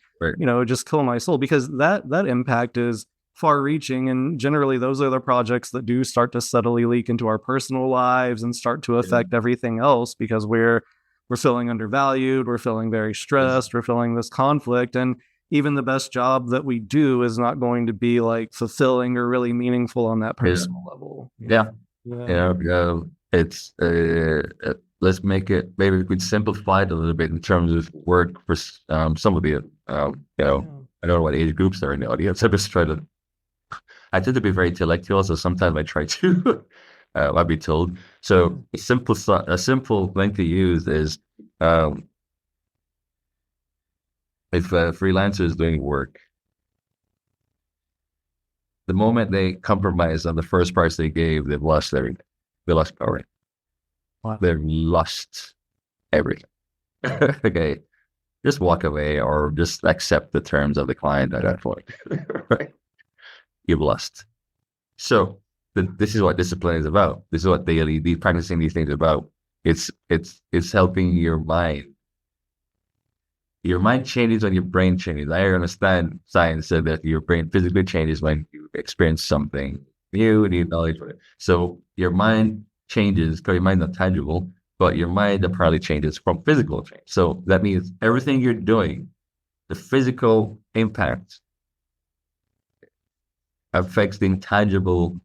just kill my soul, because that impact is far reaching. And generally those are the projects that do start to subtly leak into our personal lives and start to affect everything else, because we're feeling undervalued, we're feeling very stressed, we're feeling this conflict. And even the best job that we do is not going to be fulfilling or really meaningful on that personal level.
It's let's make it, maybe we could simplify it a little bit in terms of work for some of the I don't know what age groups are in the audience. I tend to be very intellectual, so sometimes I try to, I'll be told. So a simple thing to use is, if a freelancer is doing work, the moment they compromise on the first price they gave, they've lost everything. They lost power. Wow. They've lost everything. Okay, just walk away or just accept the terms of the client at that point. Right? You've lost. So this is what discipline is about. This is what practicing these things is about. It's helping your mind. Your mind changes when your brain changes. I understand science said that your brain physically changes when you experience something new, new knowledge. So your mind changes because your mind's not tangible, but your mind apparently changes from physical change. So that means everything you're doing, the physical impact affects the intangible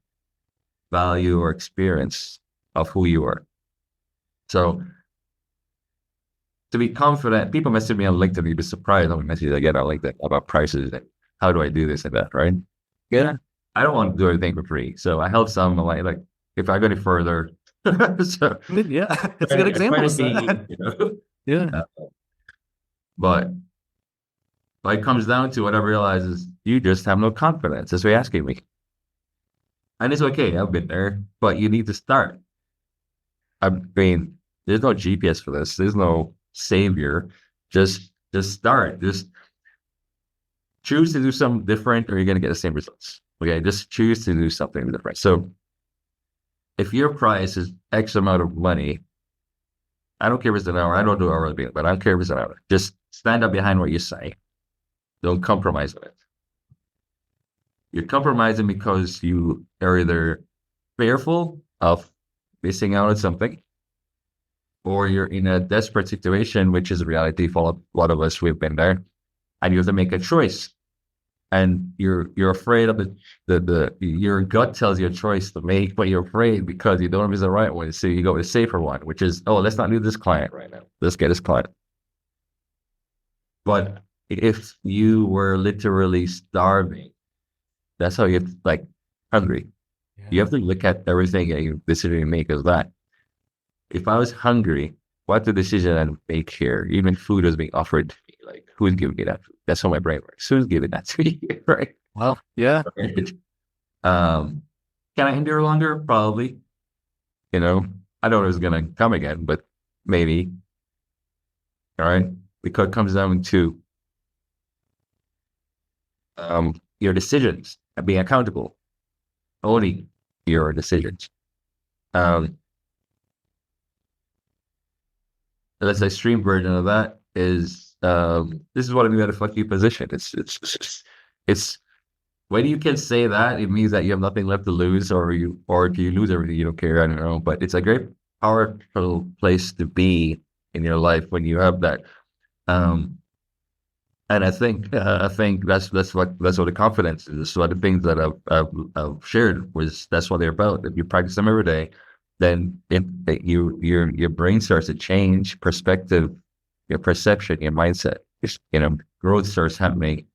value or experience of who you are. So to be confident, people message me on LinkedIn, you'd be surprised how many messages I get on LinkedIn about prices and how do I do this and that, right? Yeah. I don't want to do anything for free. So I help some. Like if I go any further, so
Yeah, it's a good
I try
example
to
of
be,
that.
you know,
Yeah.
but it comes down to what I realize is you just have no confidence. That's what you're asking me. And it's okay. I've been there, but you need to start. I mean, there's no GPS for this. There's no savior. Just start. Just choose to do something different, or you're going to get the same results. Okay, just choose to do something different. So if your price is X amount of money, I don't care if it's an hour. I don't do hourly billing, but I don't care if it's an hour. Just stand up behind what you say. Don't compromise on it. You're compromising because you are either fearful of missing out on something, or you're in a desperate situation, which is a reality for a lot of us. We've been there, and you have to make a choice. And you're afraid of the your gut tells you a choice to make, but you're afraid because you don't know if it's the right one. So you go with a safer one, which is, oh, let's not do this client right now. Let's get this client. But if you were literally starving, that's how you like hungry.
Yeah.
You have to look at everything and your decision you make as that. If I was hungry, what the decision I'd make here, even food was being offered to me, like who's giving me that food? That's how my brain works. Who's giving that to me? Right?
Well, yeah.
Can I endure longer? Probably. You know, I don't know if it's gonna come again, but maybe. All right. Because it comes down to your decisions and being accountable. Owning your decisions. Let's say extreme version of that is this is what I mean by the fuck you position. It's when you can say that, it means that you have nothing left to lose, or if you lose everything, you don't care. I don't know, but it's a great powerful place to be in your life when you have that. And I think that's what the confidence is. So the things that I've shared was that's what they're about. If you practice them every day, then your brain starts to change, perspective, your perception, your mindset. Growth starts happening.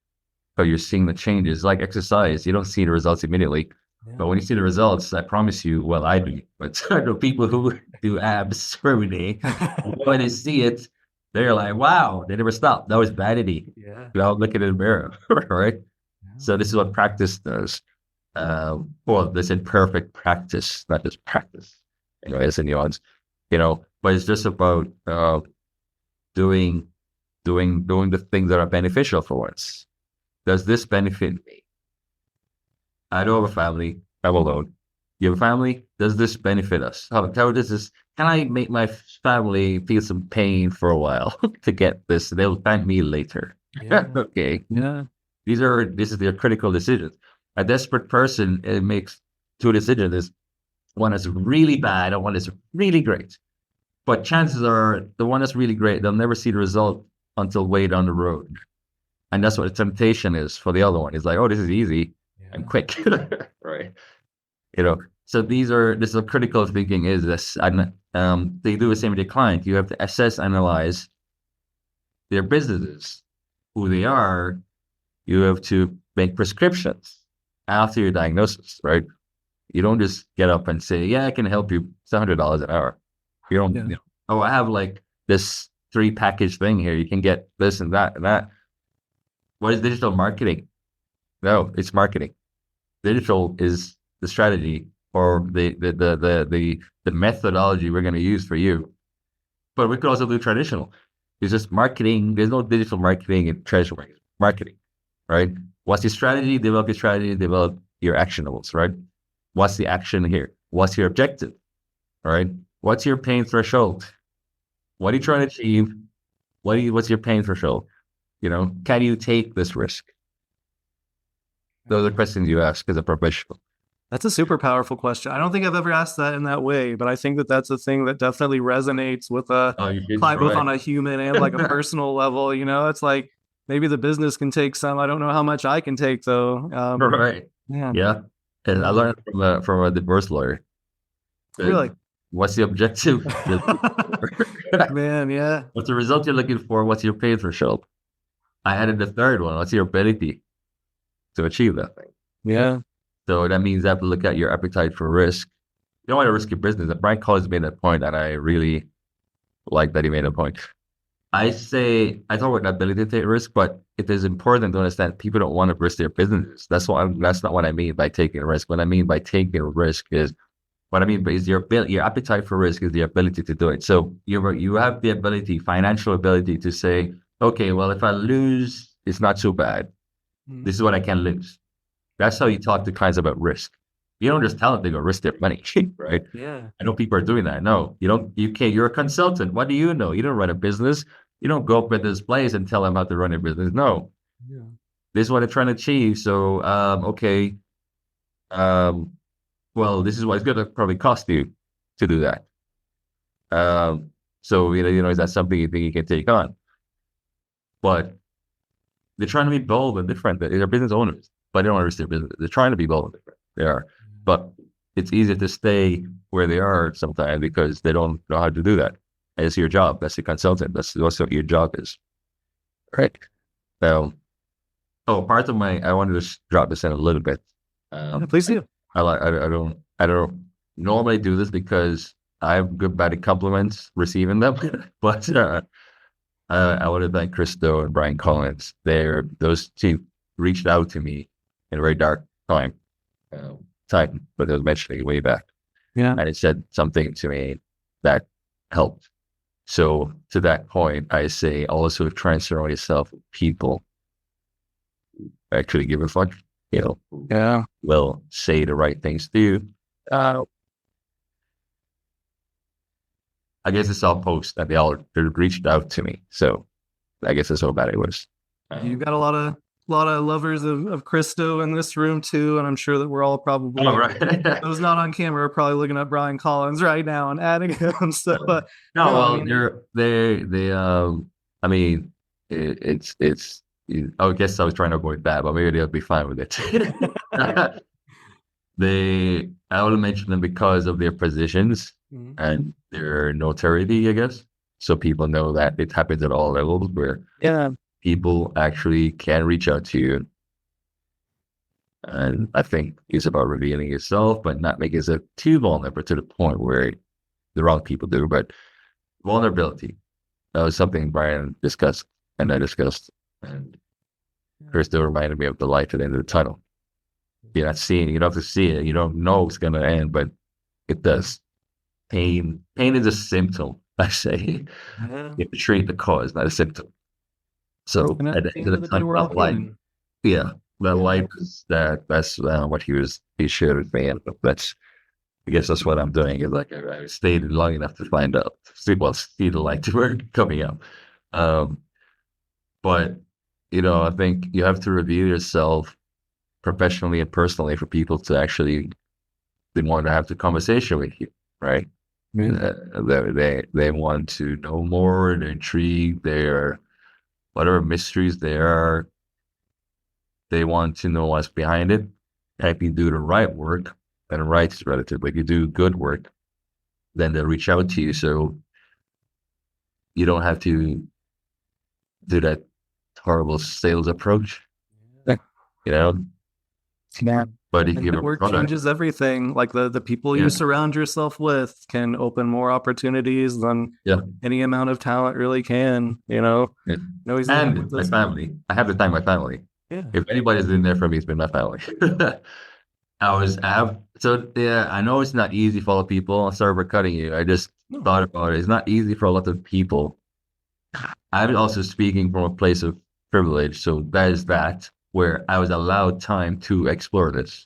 So you're seeing the changes. Like exercise, you don't see the results immediately, but when you see the results, I promise you, well, I do. But I know people who do abs every day, when they see it, they're like, wow, they never stop. That was vanity.
Yeah.
Without looking in the mirror, right? Yeah. So this is what practice does. Well, they said perfect practice, not just practice. It's a nuance, but it's just about doing the things that are beneficial for once. Does this benefit me? I don't have a family. I'm alone. You have a family? Does this benefit us? How does this? Can I make my family feel some pain for a while to get this? They'll thank me later. Yeah. Okay.
Yeah.
This is their critical decisions. A desperate person, it makes two decisions. There's one that's really bad and one that's really great. But chances are the one that's really great, they'll never see the result until way down the road. And that's what the temptation is for the other one. It's like, oh, this is easy and quick. Right. So this is critical thinking is this. And they do the same with the client. You have to assess, analyze their businesses, who they are. You have to make prescriptions after your diagnosis, right? You don't just get up and say, yeah, I can help you. It's $100 an hour. You don't, oh, I have like this 3-package thing here. You can get this and that and that. What is digital marketing? No, it's marketing. Digital is the strategy or the methodology we're going to use for you. But we could also do traditional. It's just marketing. There's no digital marketing and traditional marketing, right? What's your strategy? Develop your strategy. Develop your actionables, right? What's the action here? What's your objective, right? What's your pain threshold? What are you trying to achieve? What's your pain threshold? Can you take this risk? Those are questions you ask as a professional.
That's a super powerful question. I don't think I've ever asked that in that way, but I think that that's a thing that definitely resonates with a client, both on a human and like a personal level. It's like maybe the business can take some. I don't know how much I can take though.
Right. Yeah. And I learned from a divorce lawyer.
Really?
What's the objective?
Man, yeah.
What's the result you're looking for? What's your pain threshold? I added the third one. What's your ability to achieve that thing?
Yeah.
So that means I have to look at your appetite for risk. You don't want to risk your business. And Brian Collins made that point, and I really like that he made a point. I talk about the ability to take risk, but it is important to understand people don't want to risk their businesses. That's not what I mean by taking a risk. What I mean by taking a risk is your appetite for risk is the ability to do it. So you have the ability, financial ability to say, okay, well, if I lose, it's not so bad. This is what I can lose. That's how you talk to clients about risk. You don't just tell them they go risk their money, right?
Yeah.
I know people are doing that. No, you don't. You can't. You're a consultant. What do you know? You don't run a business. You don't go up at this place and tell them how to run a business. No, this is what they're trying to achieve. So, okay, well, this is what it's going to probably cost you to do that. So is that something you think you can take on? But they're trying to be bold and different. They're business owners, but they don't risk their business. They're trying to be bold and different. They are, but it's easier to stay where they are sometimes because they don't know how to do that. And it's your job. That's the consultant. That's what your job is. Right. So, part of I wanted to just drop this in a little bit.
Please do.
I don't normally do this because I have good bad compliments receiving them, but I want to thank Christo and Brian Collins. Those two reached out to me in a very dark time, but it was mentioning way back.
Yeah.
And it said something to me that helped. So to that point, I say also try and surround yourself with people who actually give a fuck, will say the right things to you. I guess it's all post that they reached out to me. So I guess that's how bad it was.
You've got a lot of lovers of Christo in this room too, and I'm sure that we're all probably those not on camera are probably looking at Brian Collins right now and adding him. So,
I mean, it's. I guess I was trying to avoid that, but maybe they'll be fine with it. I will mention them because of their positions and their notoriety, I guess. So people know that it happens at all levels where people actually can reach out to you. And I think it's about revealing yourself, but not making yourself too vulnerable to the point where the wrong people do. But vulnerability, that was something Brian discussed and I discussed. And Christo reminded me of the light at the end of the tunnel. You're not seeing it. You don't have to see it. You don't know it's going to end, but it does. Pain is a symptom, I say. You have to treat the cause, not a symptom. So at the end of the tunnel, that light, that light is that's what he shared with me. And I guess that's what I'm doing. Is like I stayed long enough to find out, see the light coming up. But I think you have to reveal yourself professionally and personally for people to actually they want to have the conversation with you, right? They want to know more. They're intrigued. They're whatever mysteries there are. They want to know what's behind it. And if you do the right work, and right is relative, but if you do good work, then they'll reach out to you. So you don't have to do that horrible sales approach, But if you give
network changes everything. Like the people you surround yourself with can open more opportunities than any amount of talent really can. And
my family. I have to thank my family. Yeah. If anybody's been there for me, it's been my family. I know it's not easy for a lot of people. Sorry for cutting you. I just thought about it. It's not easy for a lot of people. I'm also speaking from a place of privilege. So that is where I was allowed time to explore this.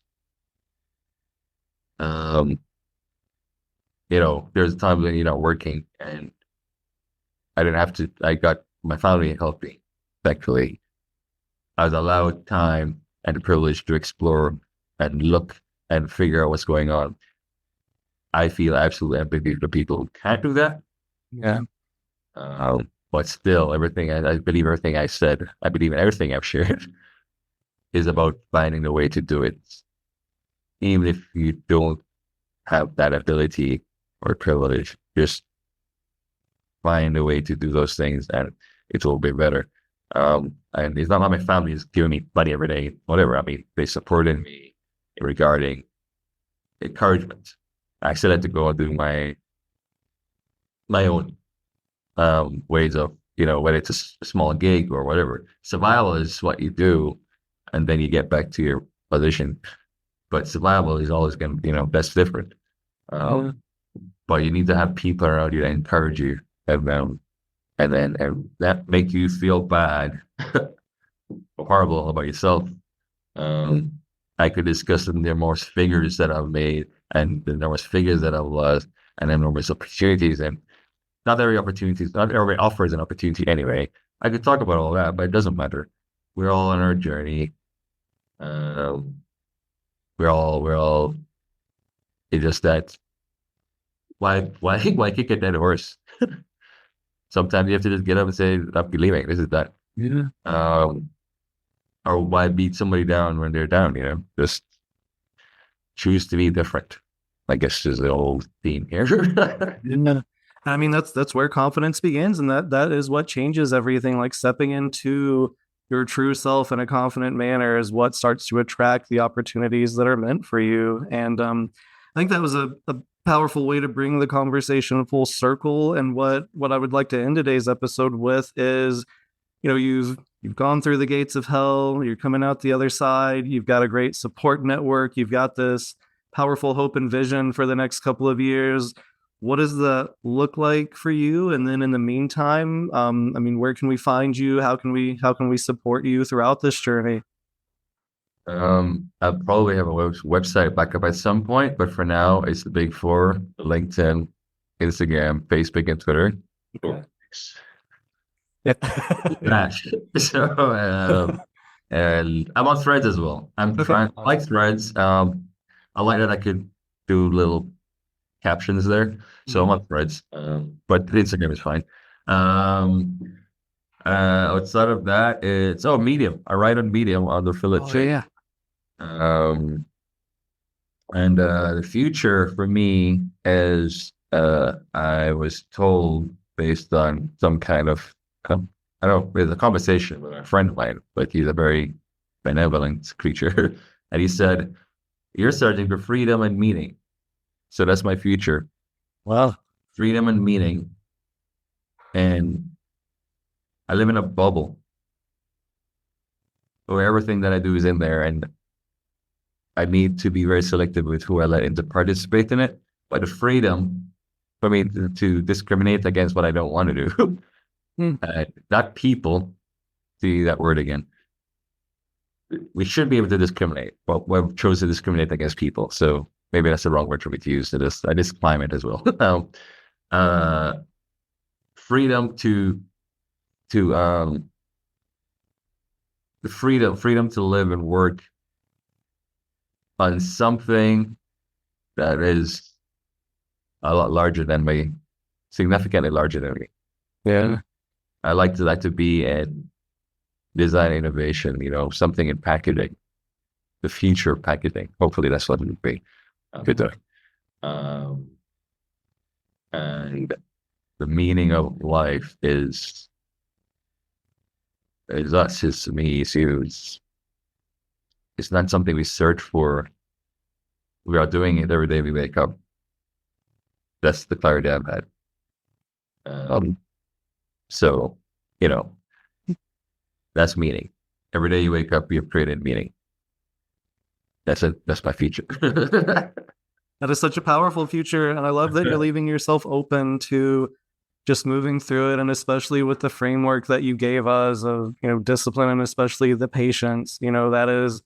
There's times when you're not working and I didn't have to, I got my family healthy, thankfully. I was allowed time and the privilege to explore and look and figure out what's going on. I feel absolute empathy for people who can't do that.
Yeah.
But still, I believe everything I said, I believe in everything I've shared is about finding a way to do it. Even if you don't have that ability or privilege, just find a way to do those things and it will be better. And it's not like my family is giving me money every day, whatever. I mean, they supported me regarding encouragement. I still had to go and do my own ways of, whether it's a small gig or whatever. Survival is what you do, and then you get back to your position. But survival is always going to, that's different. But you need to have people around you that encourage you, and that make you feel bad or horrible about yourself. I could discuss the numerous figures that I've made and the numerous figures that I've lost and the numerous opportunities. And not every offers an opportunity anyway. I could talk about all that, but it doesn't matter. We're all on our journey. We're all. It's just that. Why kick a dead horse? Sometimes you have to just get up and say, "I'm leaving. This is that."
Yeah.
Or why beat somebody down when they're down? Just choose to be different. I guess is the old theme here.
Yeah. I mean, that's where confidence begins, and that is what changes everything. Like stepping into your true self in a confident manner is what starts to attract the opportunities that are meant for you. And I think that was a powerful way to bring the conversation full circle. And what I would like to end today's episode with is, you've gone through the gates of hell, you're coming out the other side, you've got a great support network, you've got this powerful hope and vision for the next couple of years. What does that look like for you? And then in the meantime, where can we find you? How can we support you throughout this journey?
I'll probably have a website back up at some point, but for now, it's the big four: LinkedIn, Instagram, Facebook, and Twitter.
Yeah.
So, and I'm on Threads as well. I like Threads. I like that I could do little captions there. So I'm on Threads, but Instagram is fine. Outside of that, it's Medium. I write on Medium under Phillip J.
Yeah.
And the future for me is I was told based on some kind of there's a conversation with a friend of mine, but he's a very benevolent creature, and he said, "You're searching for freedom and meaning." So that's my future.
Well,
freedom and meaning. And I live in a bubble where everything that I do is in there, and I need to be very selective with who I let in to participate in it. But the freedom for me to discriminate against what I don't want to do, not people, see that word again. We should be able to discriminate, but we've chosen to discriminate against people. So maybe that's the wrong word for me to use. I just climate as well. Freedom to the freedom to live and work on something that is a lot larger than me, significantly larger than me.
Yeah.
I like to be in design innovation, something in packaging, the future of packaging. Hopefully that's what it would be. Good doing. And the meaning of life is us, is me. It's not something we search for. We are doing it every day we wake up. That's the clarity I've had. So, that's meaning. Every day you wake up, you've created meaning. That's it. That's my future.
That is such a powerful future. And I love that you're leaving yourself open to just moving through it. And especially with the framework that you gave us of, discipline, and especially the patience, that is,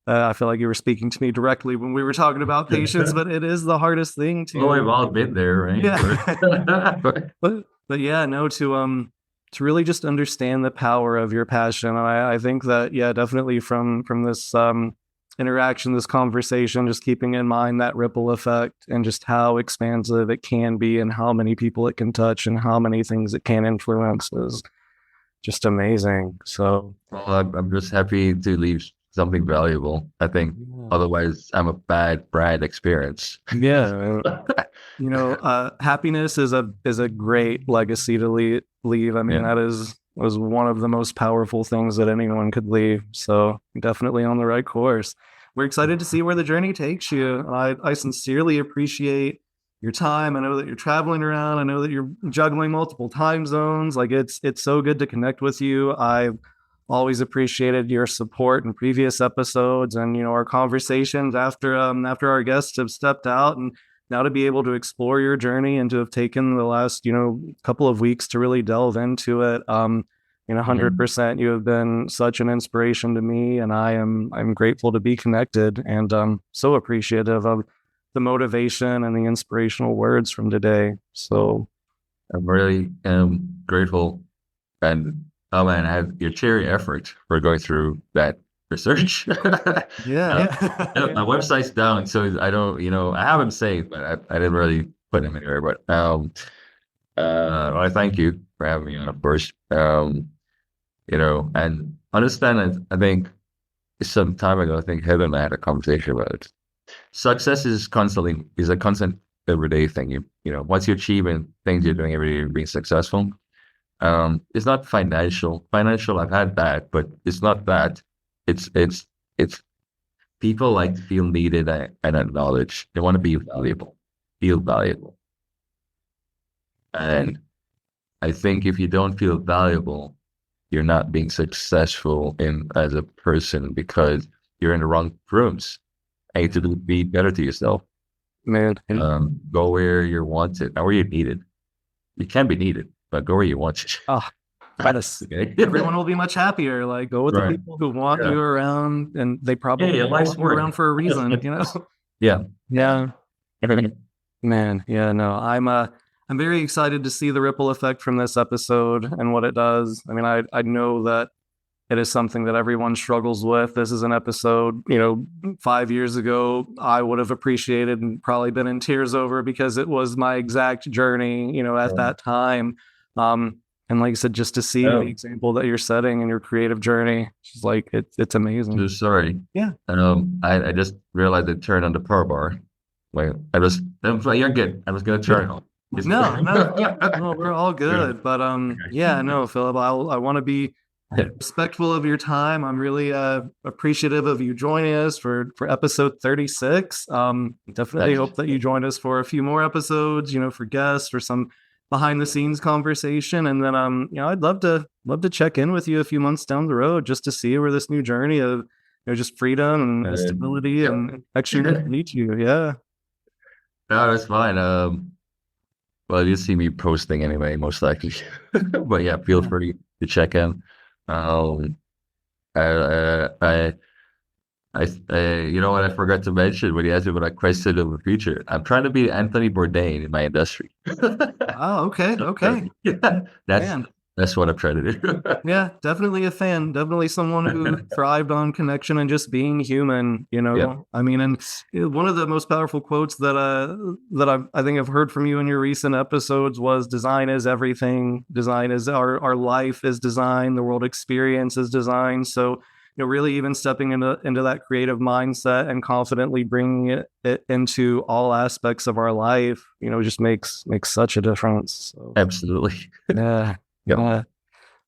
I feel like you were speaking to me directly when we were talking about patience, but it is the hardest thing to.
Well, we've all been there, right?
Yeah. but yeah, no, to really just understand the power of your passion. And I think that, yeah, definitely from this interaction, this conversation, just keeping in mind that ripple effect and just how expansive it can be and how many people it can touch and how many things it can influence is just amazing. So,
well, I'm just happy to leave something valuable. I think otherwise I'm a bad brand experience.
Yeah. Happiness is a great legacy to leave. I mean, that was one of the most powerful things that anyone could leave. So definitely on the right course. we're excited to see where the journey takes you. And I sincerely appreciate your time. I know that you're traveling around. I know that you're juggling multiple time zones. Like it's so good to connect with you. I've always appreciated your support in previous episodes and, you know, our conversations after our guests have stepped out, and now to be able to explore your journey and to have taken the last, you know, couple of weeks to really delve into it. You know, 100%, you have been such an inspiration to me, and I'm grateful to be connected, and so appreciative of the motivation and the inspirational words from today. So
I'm really grateful, and oh man, I have your cherry effort for going through that research.
yeah.
My website's down, so I don't, you know, I have them saved, but I didn't really put them anywhere. But I thank you for having me on, of course. You know, and understand. I think some time ago, I think Heather and I had a conversation about it. Success is a constant everyday thing. You know, once you're achieving things you're doing every day, you're being successful. It's not financial. Financial, I've had that, but it's not that. It's people like to feel needed and acknowledged. They want to be valuable, feel valuable. And I think if you don't feel valuable, you're not being successful as a person, because you're in the wrong rooms. And you have to be better to yourself.
Man.
Go where you're wanted, not where you're needed. You can be needed, but go where you wanted.
Oh, okay. Everyone will be much happier. Like, go with the people who want you around, and they probably want you around for a reason. You know?
Yeah.
Man, yeah, no, I'm very excited to see the ripple effect from this episode and what it does. I mean, I know that it is something that everyone struggles with. This is an episode, you know, 5 years ago, I would have appreciated and probably been in tears over, because it was my exact journey, you know, at that time. And like I said, just to see the example that you're setting in your creative journey, it's like, it's amazing.
So sorry.
Yeah.
And I just realized it turned on the power bar. Like I'm like, you're good. I was going to turn it on.
No, we're all good. But yeah, no, Philip, I want to be respectful of your time. I'm really appreciative of you joining us for episode 36. Definitely hope that you join us for a few more episodes, you know, for guests, for some behind the scenes conversation. And then you know, I'd love to check in with you a few months down the road, just to see where this new journey of, you know, just freedom and stability and actually meet you. Yeah.
No, that's fine. Well, you see me posting anyway, most likely. But yeah, feel free to check in. You know what I forgot to mention when you asked me about a question of the future? I'm trying to be Anthony Bourdain in my industry.
Oh, okay.
Yeah, that's what I'm trying to do.
Yeah, definitely a fan. Definitely someone who thrived on connection and just being human, you know.
Yeah.
I mean, and one of the most powerful quotes that I think I've heard from you in your recent episodes was, design is everything. Design is our life is design. The world experience is design. So, you know, really even stepping into that creative mindset and confidently bringing it into all aspects of our life, you know, just makes such a difference. So,
Absolutely.
yeah.
Yeah.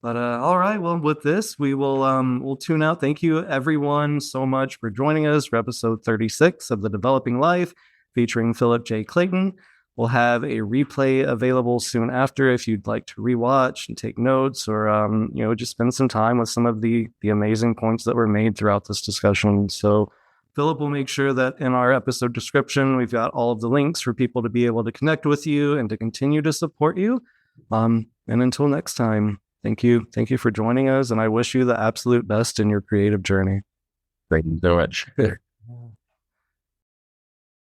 But all right, well, with this, we will we'll tune out. Thank you, everyone, so much for joining us for episode 36 of The Developing Life, featuring Phillip J. Clayton. We'll have a replay available soon after if you'd like to rewatch and take notes, or you know, just spend some time with some of the amazing points that were made throughout this discussion. So Phillip will make sure that in our episode description, we've got all of the links for people to be able to connect with you and to continue to support you. And until next time, thank you for joining us, and I wish you the absolute best in your creative journey.
Thank you so much.